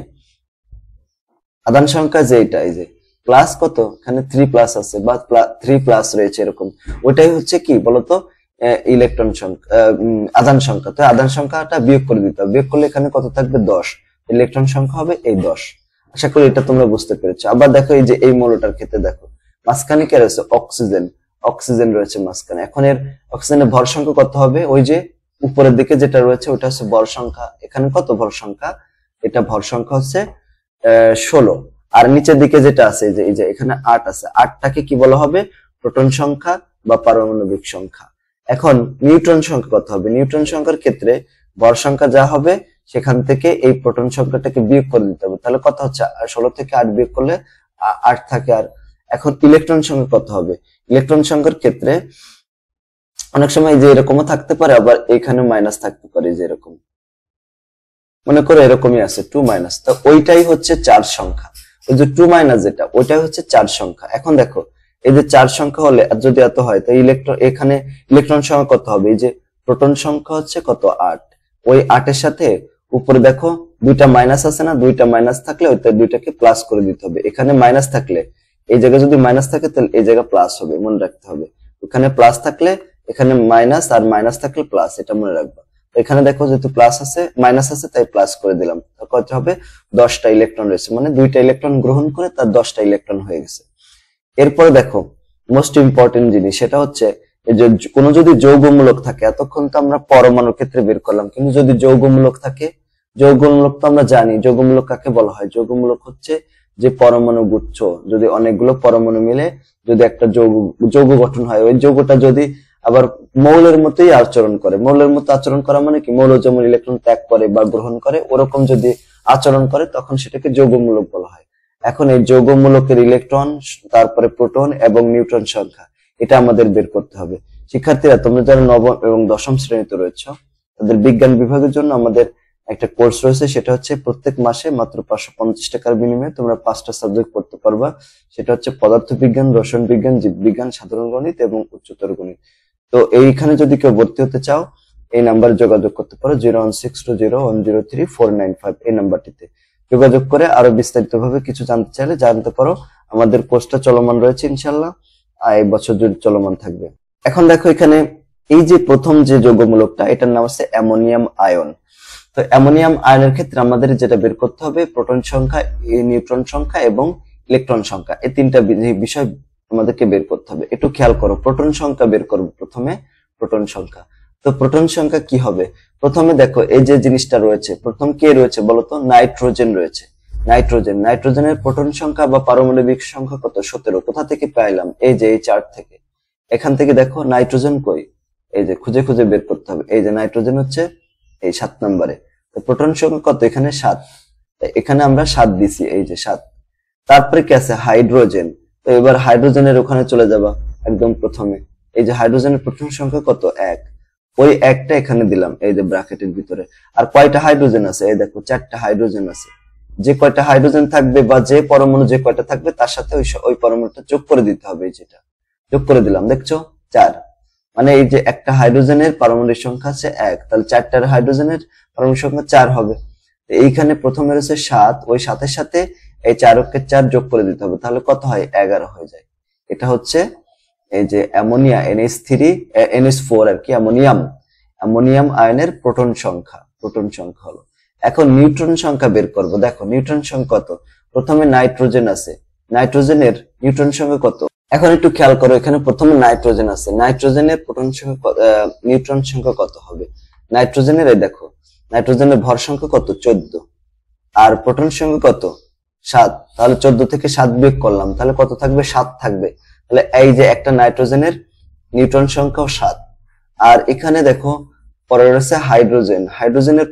আধান সংখ্যা যে এটা, এই যে প্লাস কত? এখানে 3 প্লাস আছে বা 3 প্লাস রয়েছে এরকম, ওইটাই হচ্ছে কি বলতো? ইলেকট্রন সংখ্যা, আধান সংখ্যা। তো আধান সংখ্যাটা বিয়োগ করে দিতে হবে, বিয়োগ করলে এখানে কত থাকবে? 10। ইলেকট্রন সংখ্যা হবে এই 10। আশা করি এটা তোমরা বুঝতে পেরেছো। আবার দেখো এই যে এই মৌলটার ক্ষেত্রে দেখো মাঝখানে কে রয়েছে? অক্সিজেন রয়েছে মাঝখানে। এখন এর অক্সিজেনের ভর সংখ্যা কত হবে? ওই যে উপরের দিকে যেটা রয়েছে ওটা হচ্ছে ভর সংখ্যা। এখানে কত ভর সংখ্যা? এটা ভর সংখ্যা হচ্ছে 16। আর নিচের দিকে যেটা আছে এই যে এখানে 8 আছে, 8টাকে কি বলা হবে? প্রোটন সংখ্যা বা পারমাণবিক সংখ্যা। এখন নিউট্রন সংখ্যা কত হবে? নিউট্রন সংখ্যার ক্ষেত্রে ভর সংখ্যা যা হবে সেখান থেকে এই প্রোটন সংখ্যাটাকে বিয়োগ করে দিতে হবে, তাহলে কত হচ্ছে? 16 থেকে 8 বিয়োগ করলে 8 থাকে। আর এখন ইলেকট্রন সংখ্যা কত হবে? ইলেকট্রন সংখ্যার ক্ষেত্রে অনেক সময় যে এরকমও থাকতে পারে, আবার এখানে মাইনাস থাকতে পারে, যে এরকম। মনে করো এরকমই আছে 2 মাইনাস, তো ওইটাই হচ্ছে 4 সংখ্যা। ওই যে 2 মাইনাস যেটা ওইটাই হচ্ছে 4 সংখ্যা। এখন দেখো এই যে 4 সংখ্যা হলে যদি এত হয়, তো ইলেকট্রন এখানে ইলেকট্রন সংখ্যা কত হবে? এই যে প্রোটন সংখ্যা হচ্ছে কত 8, ওই 8 এর সাথে উপরে দেখো দুইটা মাইনাস আছে না, দুইটা মাইনাস থাকলে ওইটা দুইটাকে প্লাস করে দিতে হবে। এখানে মাইনাস থাকলে এই জায়গায় যদি মাইনাস থাকে তাহলে এই জায়গা প্লাস হবে, মনে রাখতে হবে। ওখানে প্লাস থাকলে এখানে মাইনাস, আর মাইনাস থাকলে প্লাস, এটা মনে রাখবা। এখানে দেখো যেহেতু প্লাস আছে মাইনাস আছে তাই প্লাস করে দিলাম। কত হবে? 10টা ইলেকট্রন রয়েছে, মানে দুইটা ইলেকট্রন গ্রহণ করে তার 10টা ইলেকট্রন হয়ে গেছে। এরপরে দেখো মোস্ট ইম্পর্টেন্ট জিনিস, সেটা হচ্ছে এই যে কোনো যদি যৌগমূলক থাকে, এতক্ষণ তো আমরা পরমাণুর ক্ষেত্রে বের করলাম, কিন্তু যদি যৌগমূলক থাকে, যৌগমূলক তো আমরা জানি যৌগমূলক কাকে বলা হয়। যৌগমূলক হচ্ছে যে পরমাণু গুচ্ছ, যদি অনেকগুলো পরমাণু মিলে যদি একটা যৌগ গঠন হয়, ওই যৌগটা যদি আবার মৌলের মতোই আচরণ করে। মৌলের মতো আচরণ করা মানে কি? মৌল যেমন ইলেকট্রন ত্যাগ করে বা গ্রহণ করে, ওরকম যদি আচরণ করে তখন সেটাকে যৌগমূলক বলা হয়। এখন এই যৌগমূলকের ইলেকট্রন, তারপরে প্রোটন এবং নিউট্রন সংখ্যা, এটা আমাদের বের করতে হবে। শিক্ষার্থীরা, তোমরা যারা নবম এবং দশম শ্রেণীতে রয়েছে, তাদের বিজ্ঞান বিভাগের জন্য আমাদের একটা কোর্স রয়েছে, সেটা হচ্ছে প্রত্যেক মাসে মাত্র 550 টাকার বিনিময়ে তোমরা 5টা সাবজেক্ট পড়তে পারবা। সেটা হচ্ছে পদার্থবিজ্ঞান, রসায়ন বিজ্ঞান, জীববিজ্ঞান, সাধারণ গণিত এবং উচ্চতর গণিত। তো এইখানে যদি কেউ ভর্তি হতে চাও, এই নাম্বারে যোগাযোগ করতে পারো 01620103495, এই নাম্বারটিতে যোগাযোগ করে আরো বিস্তারিত ভাবে কিছু জানতে চাইলে জানতে পারো। আমাদের কোর্সটা চলমান রয়েছে ইনশাল্লাহ, এই বছর জুড়ে চলমান থাকবে। এখন দেখো এখানে এই যে প্রথম যে যৌগমূলকটা, এটার নাম হচ্ছে অ্যামোনিয়াম আয়ন। তো অ্যামোনিয়াম আয়নের ক্ষেত্রে আমাদের যেটা বের করতে হবে, প্রোটন সংখ্যা, নিউট্রন সংখ্যা এবং ইলেকট্রন সংখ্যা, এই তিনটা বিষয় আমাদেরকে বের করতে হবে। একটু খেয়াল করো, প্রোটন সংখ্যা বের করবো প্রথমে, প্রোটন সংখ্যা। তো প্রোটন সংখ্যা কি হবে? প্রথমে দেখো এই যে জিনিসটা রয়েছে, প্রথম কে রয়েছে বলতো? নাইট্রোজেন রয়েছে। নাইট্রোজেনের প্রোটন সংখ্যা বা পারমাণবিক সংখ্যা কত? 17। কোথা থেকে পাইলাম? এই যে এই চার্ট থেকে। এখান থেকে দেখো নাইট্রোজেন কই, এই যে খুঁজে খুঁজে বের করতে হবে। এই যে নাইট্রোজেন হচ্ছে এই 7 নম্বরে। প্রোটন সংখ্যা কত? এখানে 7, এখানে আমরা 7 দিছি, এই যে 7। তারপরে কি আছে? হাইড্রোজেন। তো এবার হাইড্রোজেনের ওখানে চলে যাবা একদম প্রথমে। এই যে হাইড্রোজেনের প্রোটন সংখ্যা কত? 1, ওই একটা এখানে দিলাম এই যে ব্র্যাকেটের ভিতরে। আর কয়টা হাইড্রোজেন আছে? এই দেখো 4টা হাইড্রোজেন আছে। যে কয়টা হাইড্রোজেন থাকবে বা যে পরমাণু যে কয়টা থাকবে তার সাথে ওই পরমাণুটা যোগ করে দিতে হবে। এই যেটা যোগ করে দিলাম, দেখছো 4, মানে এই যে একটা হাইড্রোজেনের পারমাণবিক সংখ্যা আছে 1, তাহলে 4টার হাইড্রোজেনের পারমাণবিক সংখ্যা 4 হবে। এইখানে প্রথমে রয়েছে 7, ওই 7-এর সাথে এই 4কে 4 যোগ করে দিতে হবে, তাহলে কত হয়? 11 হয়ে যায়। এটা হচ্ছে এই যে অ্যামোনিয়া NH4 আর কি, অ্যামোনিয়াম আয়নের প্রোটন সংখ্যা হলো। এখন নিউট্রন সংখ্যা বের করব। দেখো নিউট্রন সংখ্যা কত? প্রথমে নাইট্রোজেন আছে, নাইট্রোজেনের নিউট্রন সংখ্যা কত? এখন একটু খেয়াল করো, এখানে প্রথমে নাইট্রোজেন আছে, নাইট্রোজেনের প্রোটন সংখ্যা নিউট্রন সংখ্যা কত হবে? নাইট্রোজেনের এই দেখো, নাইট্রোজেনের ভর সংখ্যা কত? 14, আর প্রোটন সংখ্যা কত? 7। তাহলে 14 থেকে 7 বিয়োগ করলাম, তাহলে কত থাকবে? 7 থাকবে। তাহলে এই যে একটা নাইট্রোজেনের নিউট্রন সংখ্যাও 7। আর এখানে দেখো পরে রয়েছে হাইড্রোজেনের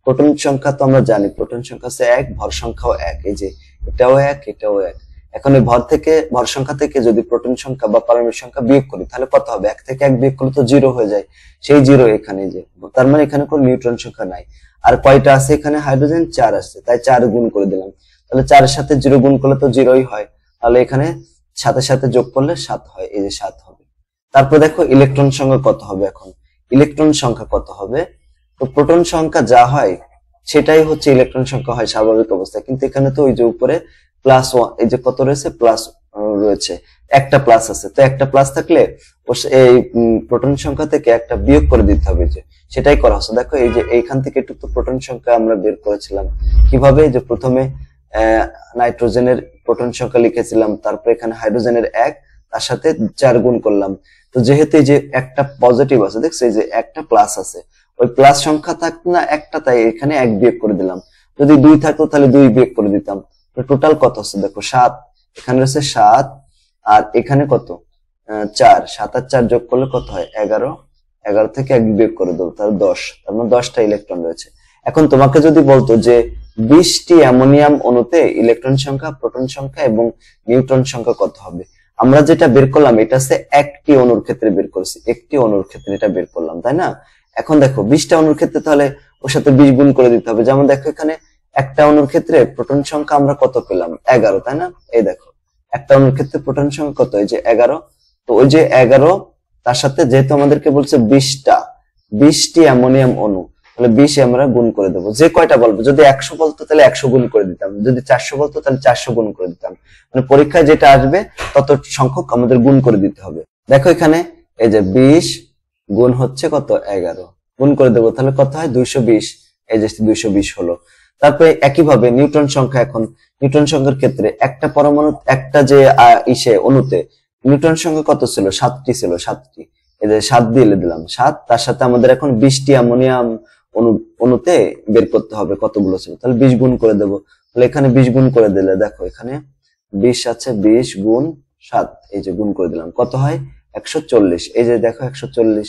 প্রোটন সংখ্যা তো আমরা জানি, প্রোটন সংখ্যা হচ্ছে 1, ভর সংখ্যাও 1, এই যে এটাও 1, এটাও 1। এখন এই ভর সংখ্যা থেকে যদি প্রোটন সংখ্যা বা পারমাণবিক সংখ্যা বিয়োগ করি তাহলে কত হবে? 1 থেকে 1 বিয়োগ করলে তো 0 হয়ে যায়, সেই 0 এখানে, যে তার মানে এখানে কোনো নিউট্রন সংখ্যা নাই। আর কয়টা আছে এখানে? হাইড্রোজেন 4 আছে, তাই 4 গুণ করে দিলাম। তাহলে 4 এর সাথে 0 গুণ করলে তো 0ই হয়, তাহলে এখানে 7-এর সাথে যোগ করলে 7 হয়, এই যে 7 হবে। তারপর দেখো ইলেকট্রন সংখ্যা কত হবে? এখন ইলেকট্রন সংখ্যা কত হবে? তো প্রোটন সংখ্যা যা হয় সেটাই হচ্ছে ইলেকট্রন সংখ্যা হয় স্বাভাবিক অবস্থায়, কিন্তু এখানে তো ওই যে উপরে +1, এই যে কত রয়েছে? প্লাস রয়েছে, একটা প্লাস আছে। তো একটা প্লাস থাকলে এই প্রোটন সংখ্যা থেকে একটা বিয়োগ করে দিতে হবে, যে সেটাই করা হচ্ছে। দেখো এই যে এইখান থেকে একটু তো প্রোটন সংখ্যা আমরা বের করেছিলাম কিভাবে? যে প্রথমে নাইট্রোজেনের প্রোটন সংখ্যা লিখেছিলাম, তারপর এখানে হাইড্রোজেনের 1, তার সাথে 4 গুণ করলাম। তো যেহেতু এই যে একটা পজিটিভ আছে, দেখছো এই যে একটা প্লাস আছে, ওই প্লাস সংখ্যা থাকতো না একটা, তাই এখানে 1 বিয়োগ করে দিলাম। যদি 2 থাকতো তাহলে 2 বিয়োগ করে দিতাম। টোটাল কত হচ্ছে? দেখো 7, এখানে রয়েছে 7, আর এখানে কত? 4, 7 আর 4 যোগ করলে কত হয়? 11 থেকে 1 বিয়োগ করে দেবো, তাহলে 10, তার মানে 10টা ইলেকট্রন রয়েছে। এখন তোমাকে যদি বলতো যে 20টি অ্যামোনিয়াম অণুতে ইলেকট্রন সংখ্যা, প্রোটন সংখ্যা এবং নিউট্রন সংখ্যা কত হবে? আমরা যেটা বের করলাম এটা হচ্ছে একটি অণুর ক্ষেত্রে বের করেছি, একটি অণুর ক্ষেত্রে এটা বের করলাম, তাই না? এখন দেখো 20টা অণুর ক্ষেত্রে তাহলে ওর সাথে 20 গুণ করে দিতে হবে। যেমন দেখো এখানে একটা অণুর ক্ষেত্রে প্রোটন সংখ্যা আমরা কত পেলাম, 11, তাই না? এই দেখো একটা অণুর ক্ষেত্রে প্রোটন সংখ্যা কত, এই যে 11। তো ওই যে 11 তার সাথে যেহেতু আমাদেরকে বলছে 20টি অ্যামোনিয়াম অণু, তাহলে 20 আমরা গুণ করে দেবো। যে কয়টা বলবো, যদি 100 বলতো তাহলে 100 গুণ করে দিতাম, যদি 400 বলতো তাহলে 400 গুণ করে দিতাম। মানে পরীক্ষায় যেটা আসবে তত সংখ্যক আমাদের গুণ করে দিতে হবে। দেখো এখানে এই যে 20 গুণ হচ্ছে কত, 11, গুণ করে দেবো, তাহলে কত হয় 220। এই যে 220 হলো। তারপরে একইভাবে নিউট্রন সংখ্যা, এখন নিউট্রন সংখ্যার ক্ষেত্রে একটা পরমাণু, একটা যে অণুতে নিউট্রন সংখ্যা কত ছিল, 7টি ছিল, 7টি। এই যে 7 দিয়ে দিলাম, 7, তার সাথে আমাদের এখন 20টি অ্যামোনিয়াম অণুতে বের করতে হবে কতগুলো ছিল, তাহলে 20 গুণ করে দেবো। তাহলে এখানে 20 গুণ করে দিলে দেখো এখানে 20 আছে, 20 গুণ 7, এই যে গুণ করে দিলাম, কত হয় 140। এই যে দেখো 140।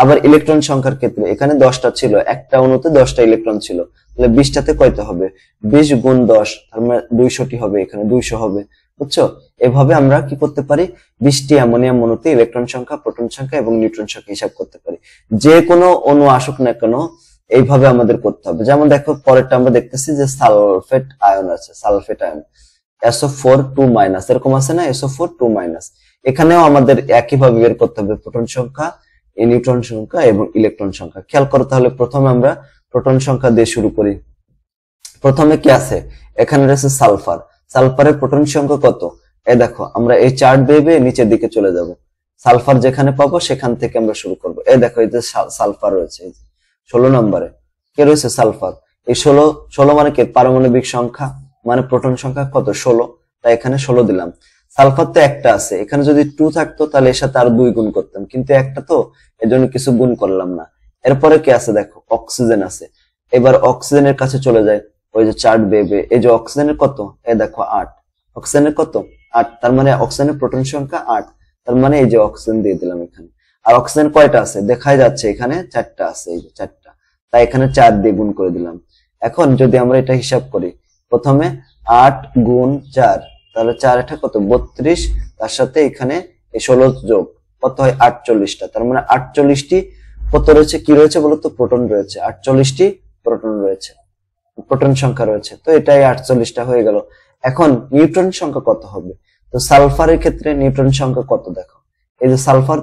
আবার ইলেকট্রন সংখ্যার ক্ষেত্রে এখানে 10টা ছিল, একটা অণুতে 10টা ইলেকট্রন ছিল, তাহলে 20টাতে কয়টা হবে, 20 গুণ 10, তার মানে 200টি হবে, এখানে 200 হবে। বুঝছো? এভাবে আমরা কি করতে পারি, 20টি অ্যামোনিয়াম অণুতে ইলেকট্রন সংখ্যা, প্রোটন সংখ্যা এবং নিউট্রন সংখ্যা হিসাব করতে পারি। যে কোনো অণু আসুক না কেন এইভাবে আমাদের করতে হবে। যেমন দেখো পরেরটা আমরা দেখতেছি যে সালফেট আয়ন আছে, সালফেট আয়ন SO4 2- এরকম আছে না, SO4 2-। এখানেও আমাদের একইভাবে বের করতে হবে প্রোটন সংখ্যা, নিউট্রন সংখ্যা এবং ইলেকট্রন সংখ্যা। খেয়াল করো তাহলে প্রথমে আমরা প্রোটন সংখ্যা দিয়ে শুরু করি। প্রথমে কি আছে, এখানে রয়েছে সালফার। সালফারের প্রোটন সংখ্যা কত, এই দেখো আমরা এই চার্ট বেয়ে নিচের দিকে চলে যাব, সালফার যেখানে পাবো সেখান থেকে আমরা শুরু করব। এই দেখো এই যে সালফার রয়েছে, 16 নম্বরে কে রয়েছে, সালফার। এই 16 মানে কি, পারমাণবিক সংখ্যা, মানে প্রোটন সংখ্যা কত, 16, তাই এখানে 16 দিলাম। সালফার তো একটা আছে, এখানে যদি 2 থাকতো তাহলে এর সাথে আর 2 গুণ করতাম, কিন্তু একটা তো, এজন্য কিছু গুণ করলাম না। এরপরে কি আছে দেখো, অক্সিজেন আছে। এবার অক্সিজেনের কাছে চলে যায়, ওই যে চার্ট বেবে, এই যে অক্সিজেনের কত, এই দেখো 8, অক্সিজেনের কত 8, তার মানে অক্সিজেনের প্রোটন সংখ্যা 8, তার মানে এই যে অক্সিজেন দিয়ে দিলাম এখানে। আর অক্সিজেন কয়টা আছে দেখাই যাচ্ছে, এখানে 4টা আছে, এই যে 4টা, তাই এখানে 4 দিয়ে গুণ করে দিলাম। এখন যদি আমরা এটা হিসাব করি, প্রথমে 8 গুণ 4, তাহলে 4 এটা কত 32, তার সাথে এখানে এই 16 যোগ কত হয় 48টা, তার মানে 48টি কত রয়েছে, কি রয়েছে বলতো, প্রোটন রয়েছে, 48টি প্রোটন রয়েছে, প্রোটন সংখ্যা রয়েছে। তো এটাই 48টা হয়ে গেল। এখন নিউট্রন সংখ্যা কত হবে, তো সালফারের ক্ষেত্রে নিউট্রন সংখ্যা কত দেখো, এই যে সালফার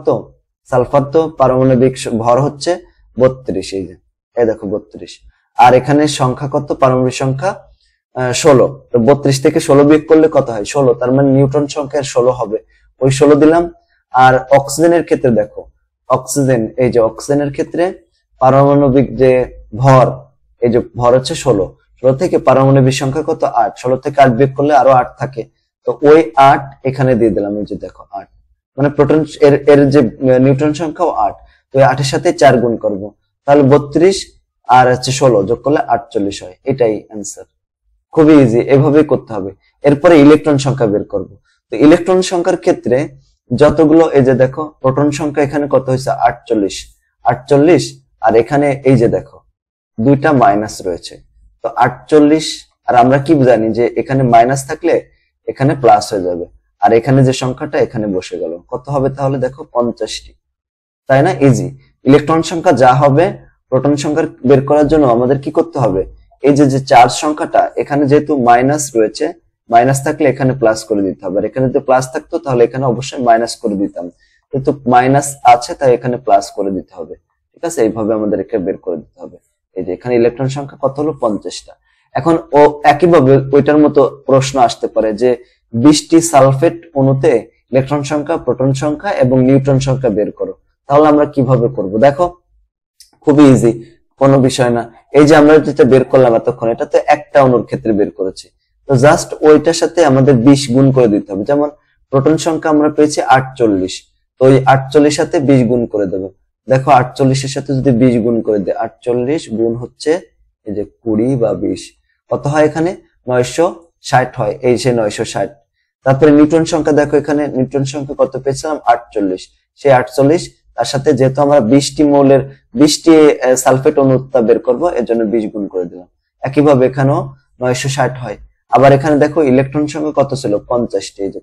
তো পারমাণবিক ভর হচ্ছে 32, এই যে এই দেখো 32, আর এখানে সংখ্যা কত, পারমাণবিক সংখ্যা 16। তো 32 থেকে 16 বিয়োগ করলে কত হয় 16, তার মানে নিউট্রন সংখ্যা 16 হবে, ওই 16 দিলাম। আর অক্সিজেনের ক্ষেত্রে দেখো, অক্সিজেন, এই যে অক্সিজেনের ক্ষেত্রে পারমাণবিক যে ভর, এই যে ভর হচ্ছে 16 থেকে পারমাণবিক সংখ্যা কত 8, 16 থেকে 8 বিয়োগ করলে আরো 8 থাকে, তো ওই 8 এখানে দিয়ে দিলাম, এই যে দেখো 8, মানে প্রোটন এর যে নিউট্রন সংখ্যাও 8, তো এই 8 এর সাথে 4 গুণ করব, তাহলে 32 আর হচ্ছে 16 যোগ করলে 48 হয়। এটাই অ্যান্সার, খুবই ইজি, এভাবেই করতে হবে। এরপরে ইলেকট্রন সংখ্যা বের করব। তো ইলেকট্রন সংখ্যার ক্ষেত্রে যতগুলো, এই যে দেখো প্রোটন সংখ্যা এখানে কত হয়েছে 48, আর এখানে এই যে দেখো 2টা মাইনাস রয়েছে, তো 48, আর আমরা কি জানি যে এখানে মাইনাস থাকলে এখানে প্লাস হয়ে যাবে, আর এখানে যে সংখ্যাটা এখানে বসে গেল, কত হবে তাহলে দেখো 50টি, তাই না? ইজি। ইলেকট্রন সংখ্যা যা হবে, প্রোটন সংখ্যা বের করার জন্য আমাদের কি করতে হবে, এই যে চার্জ সংখ্যাটা এখানে যেহেতু মাইনাস রয়েছে, মাইনাস থাকলে এখানে প্লাস করে দিতে হবে, আর এখানে যদি প্লাস থাকতো তাহলে এখানে অবশ্যই মাইনাস করে দিতাম, কিন্তু মাইনাস আছে তাই এখানে প্লাস করে দিতে হবে। ঠিক আছে, এইভাবে আমাদের একে বের করে দিতে হবে। এই যে এখানে ইলেকট্রন সংখ্যা কত হলো 50টা। এখন ও একইভাবে ওইটার মতো প্রশ্ন আসতে পারে যে 20টি সালফেট অণুতে ইলেকট্রন সংখ্যা, প্রোটন সংখ্যা এবং নিউট্রন সংখ্যা বের করো। তাহলে আমরা কিভাবে করব, দেখো খুবই ইজি, কোনো বিষয় না। এই যে আমরা যেটা বের করলাম এতক্ষণ, এটা তো একটা অণুর ক্ষেত্রে বের করেছি, তো জাস্ট ওইটার সাথে আমাদের 20 গুণ করে দিতে হবে। যেমন প্রোটন সংখ্যা আমরা পেয়েছি 48, তো ওই 48 সাথে 20 গুণ করে দেবো। দেখো 48 এর সাথে যদি 20 গুণ করে দেয়, 48 গুণ হচ্ছে এই যে 20 বা 20, কত হয় এখানে 960 হয়, এই যে 960। তারপরে নিউট্রন সংখ্যা দেখো, এখানে নিউট্রন সংখ্যা কত পেয়েছিলাম 48, সেই 48 তার সাথে যেহেতু আমরা 20টি মৌলের 20টি সালফেট অণু বের করবো, এর জন্য 20 গুণ করে দিলাম। একইভাবে এখানেও 960 হয়। আবার এখানে দেখো ইলেকট্রন সংখ্যা কত ছিল 50টি, এই যে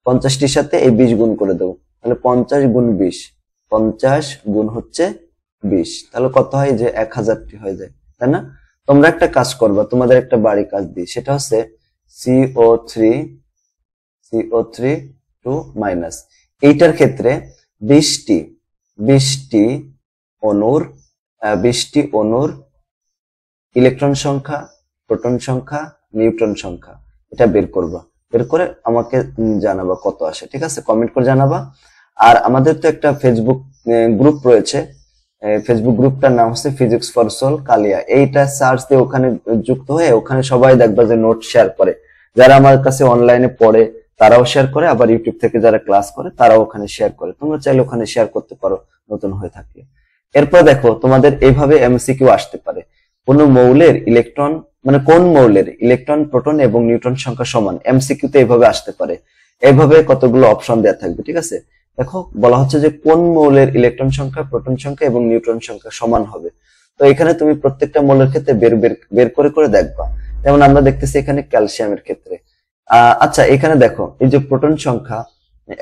50টির সাথে এই 20 গুণ করে দেবো, তাহলে 50 গুণ 20, 50 গুণ হচ্ছে 20, তাহলে কত হয় যে 1000টি হয়ে যায়, তাই না? তোমরা একটা কাজ করবা, তোমাদের একটা বাড়ি কাজ দিই, সেটা হচ্ছে CO3 টু মাইনাস, এইটার ক্ষেত্রে 20টি 20টি অণুর 20টি অণুর ইলেকট্রন সংখ্যা, প্রোটন সংখ্যা, নিউট্রন সংখ্যা এটা বের করবা, বের করে আমাকে জানাবা কত আসে, ঠিক আছে? কমেন্ট করে জানাবা। আর আমাদের তো একটা ফেসবুক গ্রুপ রয়েছে, ফেসবুক গ্রুপটার নাম হচ্ছে ফিজিক্স ফর সোল কালিয়া, এইটা সার্চ দিয়ে ওখানে যুক্ত হয়ে ওখানে সবাই দেখবা যে নোট শেয়ার করে, যারা আমার কাছে অনলাইনে পড়ে তারাও শেয়ার করে, আবার ইউটিউব থেকে যারা ক্লাস করে তারাও ওখানে শেয়ার করে, তোমরা চাইলে ওখানে শেয়ার করতে পারো নতুন হয়ে থাকলে। এরপর দেখো তোমাদের এইভাবে এমসিকিউ আসতে পারে, কোন মৌলের ইলেকট্রন, মানে কোন মৌলের ইলেকট্রন, প্রোটন এবং নিউট্রন সংখ্যা সমান, এমসিকিউ তে এইভাবে আসতে পারে, এইভাবে কতগুলো অপশন দেওয়া থাকবে, ঠিক আছে? দেখো বলা হচ্ছে যে কোন মৌলের ইলেকট্রন সংখ্যা, প্রোটন সংখ্যা এবং নিউট্রন সংখ্যা সমান হবে। তো এখানে তুমি প্রত্যেকটা মৌলের ক্ষেত্রে বের করে করে দেখবা। যেমন আমরা দেখতেছি এখানে ক্যালসিয়ামের ক্ষেত্রে, আচ্ছা এখানে দেখো এই যে প্রোটন সংখ্যা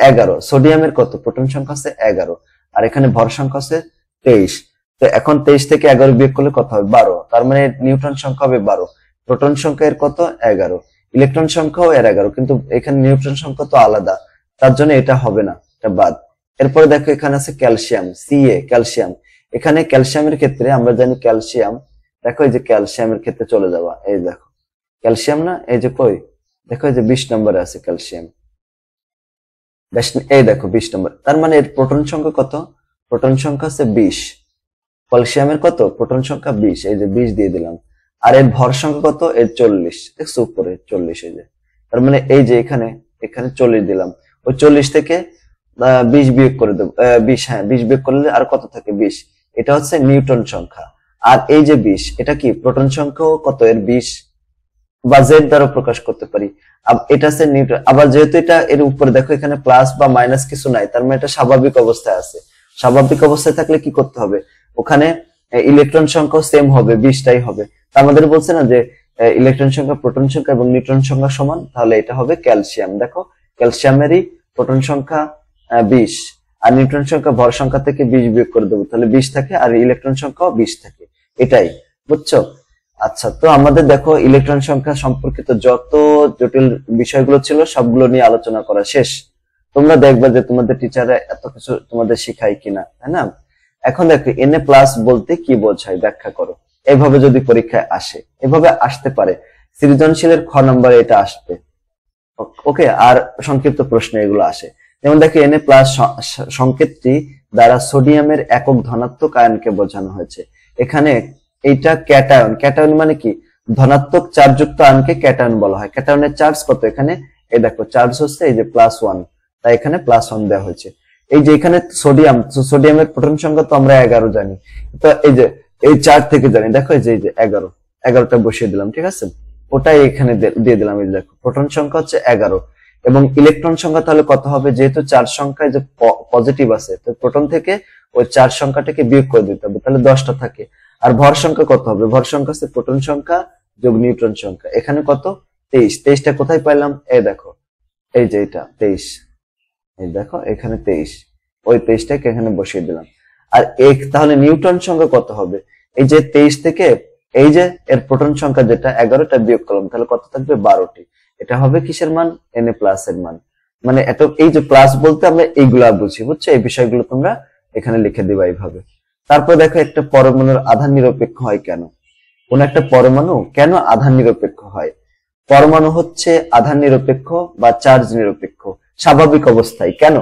11, সোডিয়ামের কত প্রোটন সংখ্যা আছে 11, আর এখানে ভর সংখ্যা আছে 23। তো এখন 23 থেকে 11 বিয়োগ করলে কত হবে 12, তার মানে নিউট্রন সংখ্যা হবে 12, প্রোটন সংখ্যা এর কত 11, ইলেকট্রন সংখ্যাও এর 11, কিন্তু এখানে নিউট্রন সংখ্যা তো আলাদা, তার জন্য এটা হবে না, এটা বাদ। এরপরে দেখো এখানে আছে ক্যালসিয়াম, ক্যালসিয়াম, এখানে ক্যালসিয়ামের ক্ষেত্রে আমরা জানি ক্যালসিয়াম, দেখো এই যে ক্যালসিয়ামের ক্ষেত্রে চলে যাবা, এই দেখো ক্যালসিয়াম না, এই যে কই দেখো এই যে 20 নম্বরে আছে ক্যালসিয়াম, এই দেখো 20 নম্বর, তার মানে এর প্রোটন সংখ্যা কত, প্রোটন সংখ্যা আছে 20, ক্যালসিয়ামের কত প্রোটন সংখ্যা 20, এই যে 20 দিয়ে দিলাম, আর এর ভর সংখ্যা কত এর 40, দেখছো উপরে 40, এই যে তার মানে এই যে এখানে 40 দিলাম, ওই 40 থেকে 20 বিয়োগ করে দেবো, 20, হ্যাঁ 20 বিয়োগ করলে আর কত থাকে 20, এটা হচ্ছে নিউটন সংখ্যা। আর এই যে 20 এটা কি প্রোটন সংখ্যাও কত এর 20, বা জেড দ্বারা প্রকাশ করতে পারি, এটা হচ্ছে নিউটন। আবার যেহেতু এটা এর উপরে দেখো এখানে প্লাস বা মাইনাস কিছু নাই, তার মানে এটা স্বাভাবিক অবস্থায় আছে, স্বাভাবিক অবস্থায় থাকলে কি করতে হবে, ওখানে ইলেকট্রন সংখ্যা সেম হবে, 20টাই হবে। আমাদের বলছে না যে ইলেকট্রন সংখ্যা, প্রোটন সংখ্যা এবং নিউট্রন সংখ্যা সমান, তাহলে এটা হবে ক্যালসিয়াম। দেখো ক্যালসিয়ামেরই প্রোটন সংখ্যা 20, আর নিউট্রন সংখ্যা ভর সংখ্যা থেকে 20 বিয়োগ করে দেবো, তাহলে 20 থাকে, আর ইলেকট্রন সংখ্যাও 20 থাকে, এটাই, বুঝছো? আচ্ছা, তো আমাদের দেখো ইলেকট্রন সংখ্যা সম্পর্কিত যত জটিল বিষয়গুলো ছিল সবগুলো নিয়ে আলোচনা করা শেষ। তোমরা দেখবা যে তোমাদের টিচাররা এত কিছু তোমাদের শিখায় কিনা, তাই না? এখন দেখো Na প্লাস বলতে কি বোঝায় ব্যাখ্যা করো, এভাবে যদি পরীক্ষায় আসে, এভাবে আসতে পারে, সৃজনশীলের খ নম্বরে এটা আসবে, ওকে। আর সংক্ষিপ্ত প্রশ্ন এগুলো আসে, যেমন দেখো Na প্লাস সংকেতটি দ্বারা সোডিয়ামের একক ধনাত্মক আয়নকে বোঝানো হয়েছে। এখানে এইটা ক্যাটায়ন, ক্যাটায়ন মানে কি ধনাত্মক চার্জযুক্ত আয়নকে ক্যাটায়ন বলা হয়। ক্যাটায়নের চার্জ কত, এখানে এই দেখো চার্জ হচ্ছে এই যে +1, তাই এখানে +1 দেওয়া হয়েছে। এই যে এখানে সোডিয়াম, সোডিয়ামের প্রোটন সংখ্যা তো আমরা 11 জানি, তো এই যে এই 4 থেকে জানি, দেখো এই যে 11টা বসিয়ে দিলাম, ঠিক আছে, ওটাই এখানে দিয়ে দিলাম। এই দেখো প্রোটন সংখ্যা হচ্ছে 11, এবং ইলেকট্রন সংখ্যা তাহলে কত হবে, যেহেতু 4 সংখ্যায় যে পজিটিভ আছে, তো প্রোটন থেকে ওই 4 সংখ্যাটাকে বিয়োগ করে দিতে হবে, তাহলে 10টা থাকে। আর ভর সংখ্যা কত হবে, ভর সংখ্যা হচ্ছে প্রোটন সংখ্যা যোগ নিউট্রন সংখ্যা, এখানে কত 23, 23টা কোথায় পাইলাম, এই দেখো এই যে এটা 23, এই দেখো এখানে 23, ওই 23টাকে এখানে বসিয়ে দিলাম। আর তাহলে নিউটন সংখ্যা কত হবে, এই যে 23 থেকে এই যে এর প্রোটন সংখ্যা যেটা 11টা বিয়োগ করলাম, তাহলে কত থাকবে 12টি, এটা হবে কিসের মান, Na প্লাস এর মান। মানে এত এই যে প্লাস বলতে আমরা এইগুলা বুঝি, বুঝছো, এই বিষয়গুলো তোমরা এখানে লিখে দিবা এইভাবে। তারপর দেখো একটা পরমাণুর আধান নিরপেক্ষ হয় কেন, কোন একটা পরমাণু কেন আধান নিরপেক্ষ হয়। পরমাণু হচ্ছে আধান নিরপেক্ষ বা চার্জ নিরপেক্ষ স্বাভাবিক অবস্থায়, কেন,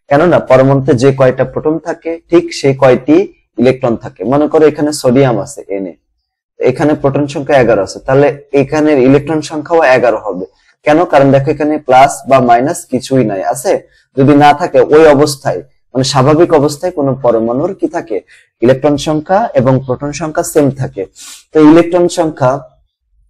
কেননা পরমাণুতে যে কয়টা প্রোটন থাকে ঠিক সেই কয়টি ইলেকট্রন থাকে। মনে করো এখানে সোডিয়াম আছে Na, এখানে প্রোটন সংখ্যা 11 আছে, তাহলে এখানে ইলেকট্রন সংখ্যাও 11 হবে। কেন, কারণ দেখো এখানে প্লাস বা মাইনাস কিছুই নাই, আছে যদি না থাকে ওই অবস্থায়, মানে স্বাভাবিক অবস্থায় কোন পরমাণুর কি থাকে, ইলেকট্রন সংখ্যা এবং প্রোটন সংখ্যা সেম থাকে। তো ইলেকট্রন সংখ্যা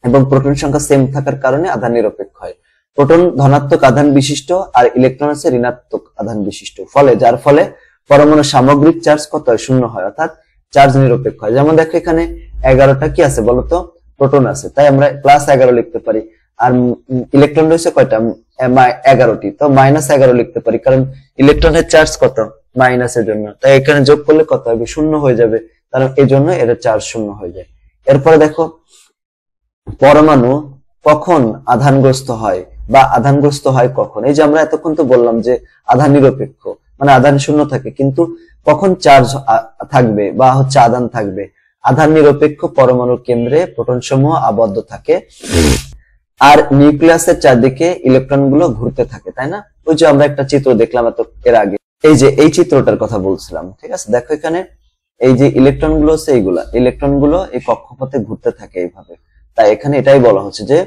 এবং প্রোটন সংখ্যা সেম থাকার কারণে আধান নিরপেক্ষ হয়। প্রোটন ধনাত্মক আধান বিশিষ্ট আর ইলেকট্রন আছে ঋণাত্মক আধান বিশিষ্ট, যার ফলে পরমাণুর সামগ্রিক চার্জ কত হয়, 0 হয়, অর্থাৎ চার্জ নিরপেক্ষ হয়। যেমন দেখো এখানে 11টা কি আছে বলতো, প্রোটন আছে, তাই আমরা +11 লিখতে পারি। আর ইলেকট্রন রয়েছে কয়টা, 11টি, তো -11 লিখতে পারি, কারণ ইলেকট্রনের চার্জ কত মাইনাসের জন্য, তাই এখানে যোগ করলে কত হবে 0 হয়ে যাবে, কারণ এই জন্য এর চার্জ শূন্য হয়ে যায়। এরপরে দেখো পরমাণু কখন আধানগ্রস্ত হয় বা আধানগ্রস্ত হয় কখন। এই যে আমরা এতক্ষণ তো বললাম যে আধান নিরপেক্ষ, মানে আধান শূন্য থাকে, কিন্তু কখন চার্জ থাকবে বা হচ্ছে আধান থাকবে। আধান নিরপেক্ষ পরমাণুর কেন্দ্রে প্রোটন সমূহ আবদ্ধ থাকে আর নিউক্লিয়াসের চারদিকে ইলেকট্রন গুলো ঘুরতে থাকে, তাই না? ওই যে আমরা একটা চিত্র দেখলাম এর আগে, এই যে এই চিত্রটার কথা বলছিলাম, ঠিক আছে? দেখো এখানে এই যে ইলেকট্রন গুলো আছে, এইগুলা ইলেকট্রন গুলো এই কক্ষপথে ঘুরতে থাকে এইভাবে। তাই এখানে এটাই বলা হচ্ছে যে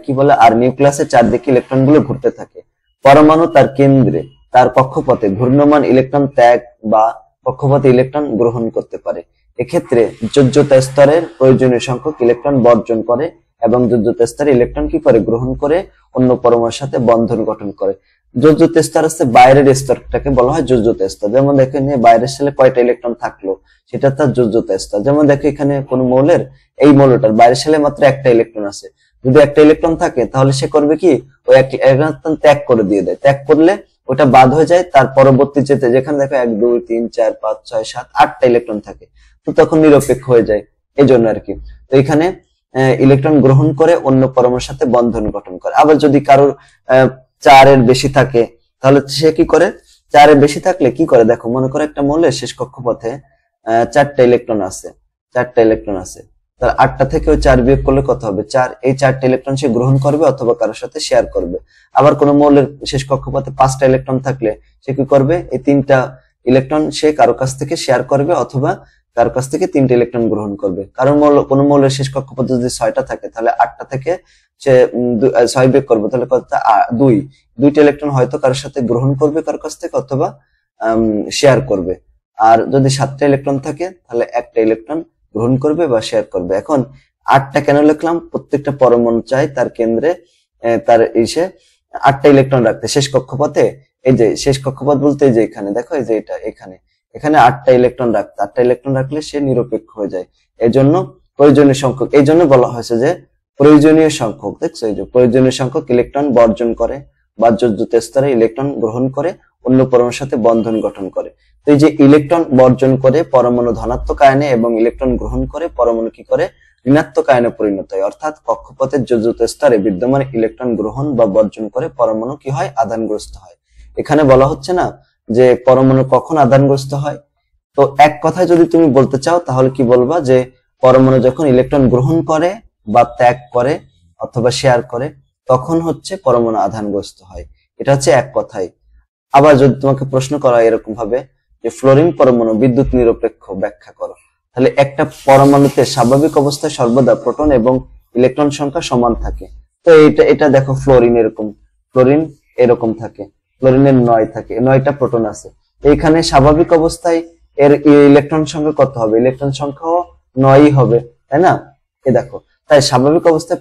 কি বলে, আর নিউক্লিয়াসের চারদিকে ইলেকট্রন গুলো ঘুরতে থাকে। পরমাণু তার কেন্দ্রে তার কক্ষপথে ঘূর্ণমান ইলেকট্রন ত্যাগ বা কক্ষপথে ইলেকট্রন গ্রহণ করতে পারে। এক্ষেত্রে যোজ্যতা স্তরের প্রয়োজনীয় সংখ্যক ইলেকট্রন বর্জন করে এবং যোজ্যতা স্তরে ইলেকট্রন কি করে, গ্রহণ করে অন্য পরমাণুর সাথে বন্ধন গঠন করে। যোজ্যতা স্তর হচ্ছে বাইরের স্তরটাকে বলা হয় যোজ্যতা স্তর। যেমন দেখো বাইরের সেলে কয়টা ইলেকট্রন থাকলো সেটা তার যোজ্যতা স্তর। যেমন দেখো এখানে কোন মৌলের, এই মৌলটার বাইরের সেলে মাত্র একটা ইলেকট্রন আছে, যদি একটা ইলেকট্রন থাকে তাহলে সে করবে কি, ওই এক ইলেকট্রন ত্যাগ করে দিয়ে দেয়। ত্যাগ করলে ওটা বাদ হয়ে যায়, তার পরবর্তী যেখানে দেখো 1 2 3 4 5 6 7 8টা ইলেকট্রন থাকে, তো তখন নিরপেক্ষ হয়ে যায়, এই জন্য আর কি। তো এখানে ইলেকট্রন গ্রহণ করে অন্য পরমাণুর সাথে বন্ধন গঠন করে। আবার যদি কারোর 4 এর বেশি থাকে তাহলে সে কি করে, 4 এর বেশি থাকলে কি করে, দেখো মনে করো একটা মৌলের শেষ কক্ষপথে 4টা ইলেকট্রন আছে, 4টা ইলেকট্রন আছে, তার 8টা থেকে ওই 4 বিয়োগ করলে কত হবে, 4। এই 4টা ইলেকট্রন সে গ্রহণ করবে অথবা কারোর সাথে শেয়ার করবে। আবার কোন মৌলের শেষ কক্ষপথে 5টা ইলেকট্রন থাকলে সে কি করবে, এই 3টা ইলেকট্রন সে কারো কাছ থেকে শেয়ার করবে অথবা কার কাছ থেকে 3টা ইলেকট্রন গ্রহণ করবে। কারণ কোন মৌলের শেষ কক্ষপথে যদি 6টা থাকে তাহলে 8টা থেকে সে 6 বিয়োগ করবে, তাহলে কত, 2টা ইলেকট্রন হয়তো কারোর সাথে গ্রহণ করবে কারোর কাছ থেকে অথবা শেয়ার করবে। আর যদি 7টা ইলেকট্রন থাকে তাহলে একটা ইলেকট্রন গ্রহণ করবে বা শেয়ার করবে। এখন 8টা কেন লিখলাম, প্রত্যেকটা পরমাণু চাই তার কেন্দ্রে তার 8টা ইলেকট্রন রাখতে শেষ কক্ষপথে। এই যে শেষ কক্ষপথ বলতে এই যে এখানে দেখো, এই যে এটা এখানে 8টা ইলেকট্রন রাখতে, 8টা ইলেকট্রন রাখলে সে নিরপেক্ষ হয়ে যায়। এই জন্য প্রয়োজনীয় সংখ্যক, এই জন্য বলা হয়েছে যে প্রয়োজনীয় সংখ্যক, দেখছো এই যে প্রয়োজনীয় সংখ্যক ইলেকট্রন বর্জন করে বা যোজ্যতা স্তরে ইলেকট্রন গ্রহণ করে অন্য পরমাণুর সাথে বন্ধন গঠন করে। তো এই যে ইলেকট্রন বর্জন করে পরমাণু ধনাত্মক আয়নে এবং ইলেকট্রন গ্রহণ করে পরমাণু কি করে, ঋণাত্মক আয়নে পরিণত হয়। অর্থাৎ কক্ষপথের যোজ্যতা স্তরে বিদ্যমান ইলেকট্রন গ্রহণ বা বর্জন করে পরমাণু কি হয়, আধানগ্রস্ত হয়। এখানে বলা হচ্ছে না যে পরমাণু কখন আধানগ্রস্ত হয়। তো এক কথায় যদি তুমি বলতে চাও তাহলে কি বলবা, যে পরমাণু যখন ইলেকট্রন গ্রহণ করে বা ত্যাগ করে অথবা শেয়ার করে তখন হচ্ছে পরমাণু আধানগ্রস্ত হয়। এটা হচ্ছে এক কথায়। আবার যদি তোমাকে প্রশ্ন করা হয় এরকম ভাবে যে ফ্লোরিন পরমাণু বিদ্যুৎ নিরপেক্ষ ব্যাখ্যা করো, তাহলে একটা পরমাণুতে স্বাভাবিক অবস্থায় সর্বদা প্রোটন এবং ইলেকট্রন সংখ্যা সমান থাকে। তো এটা দেখো ফ্লোরিন এরকম থাকে, ফ্লোরিনের 9 থাকে, 9টা প্রোটন আছে। এইখানে স্বাভাবিক অবস্থায় এর ইলেকট্রন সংখ্যা কত হবে, ইলেকট্রন সংখ্যাও 9ই হবে, তাই না? এই দেখো, তাই স্বাভাবিক অবস্থায়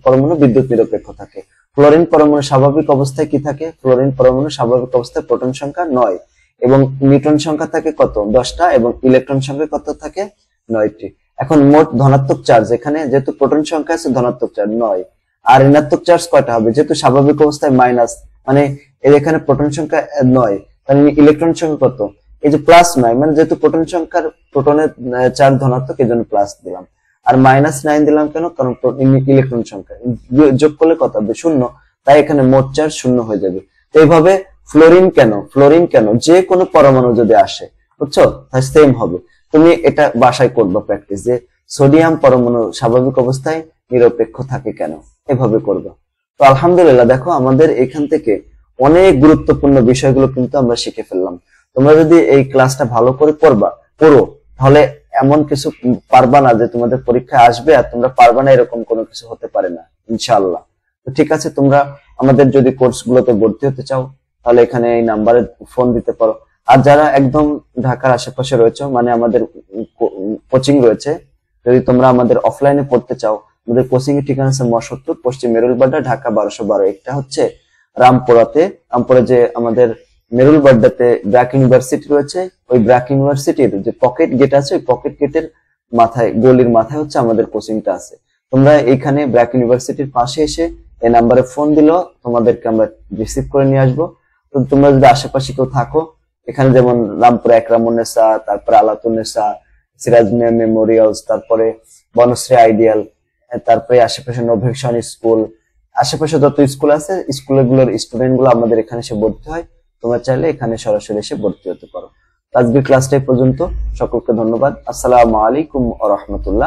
পরমাণু বিদ্যুৎ নিরপেক্ষ থাকে। ফ্লোরিন পরমাণু স্বাভাবিক অবস্থায় কি থাকে, ফ্লোরিন পরমাণু স্বাভাবিক অবস্থায় প্রোটন সংখ্যা 9 এবং নিউট্রন সংখ্যা থাকে কত, 10টা এবং ইলেকট্রন সংখ্যা কত থাকে, 9টি। এখন মোট ধনাত্মক চার্জ, এখানে যেহেতু প্রোটন সংখ্যা আছে ধনাত্মক চার্জ 9 আর ঋণাত্মক চার্জ কয়টা হবে, যেহেতু স্বাভাবিক অবস্থায় মাইনাস, মানে এর এখানে প্রোটন সংখ্যা 9 তাহলে ইলেকট্রন সংখ্যা কত, এই যে প্লাস 9, মানে যেহেতু প্রোটনের চার্জ ধনাত্মক এই জন্য প্লাস দিলাম, আর -9 দিলাম কেন, কারণ ইলেকট্রন সংখ্যা যোগ করলে কত হবে, 0, তাই এখানে মোট চার্জ 0 হয়ে যাবে। তো এইভাবে ফ্লোরিন কেন যে কোনো পরমাণু যদি আসে, বুঝছো, তাই সেম হবে। তুমি এটা বাসায় করবে প্র্যাকটিস, যে সোডিয়াম পরমাণু স্বাভাবিক অবস্থায় নিরপেক্ষ থাকে কেন, এভাবে করবে। তো আলহামদুলিল্লাহ, দেখো আমাদের এখান থেকে অনেক গুরুত্বপূর্ণ বিষয়গুলো কিন্তু আমরা শিখে ফেললাম। তোমরা যদি এই ক্লাসটা ভালো করে পড়ো তাহলে এমন কিছু পারবা না যে তোমাদের পরীক্ষায় আসবে আর তোমরা পারবা না, এরকম কোনো কিছু হতে পারে না ইনশাআল্লাহ। তো ঠিক আছে, তোমরা আমাদের যদি কোর্সগুলোতে ভর্তি হতে চাও তাহলে এখানে এই নাম্বারে ফোন দিতে পারো। আর যারা একদম ঢাকার আশেপাশে রয়েছে, মানে আমাদের কোচিং রয়েছে, যদি তোমরা আমাদের অফলাইনে পড়তে চাও, আমাদের কোচিং এর ঠিকানা আছে মশত্তর পশ্চিম মেরুলবাড্ডা, ঢাকা 1212। একটা হচ্ছে রামপুরা যে আমাদের মেরুলবাড্ডাতে ব্র্যাক ইউনিভার্সিটি রয়েছে, ওই ব্র্যাক ইউনিভার্সিটির যে পকেট গেট আছে, ওই পকেট গেটের মাথায়, গলির মাথায় হচ্ছে আমাদের কোচিংটা আছে। তোমরা এইখানে ব্র্যাক ইউনিভার্সিটির পাশে এসে এই নাম্বারে ফোন দিলেও তোমাদেরকে আমরা রিসিভ করে নিয়ে আসবো। তো তোমরা যদি আশেপাশে কেউ থাকো এখানে যেমন রামপুরা একরামুন্নেসা, তারপরে আলাতুন্নেসা, সিরাজ মিয়া মেমোরিয়ালস, তারপরে বনশ্রী আইডিয়াল, তারপরে আশেপাশে নভেকশন স্কুল, আশেপাশে যত স্কুল আছে স্কুলগুলোর স্টুডেন্ট গুলো আমাদের এখানে এসে ভর্তি হয়। তোমরা চাইলে এখানে সরাসরি এসে ভর্তি হতে পারো। আজকের ক্লাসটা এই পর্যন্ত। সকলকে ধন্যবাদ। আসসালামু আলাইকুম ওয়া রাহমাতুল্লাহ।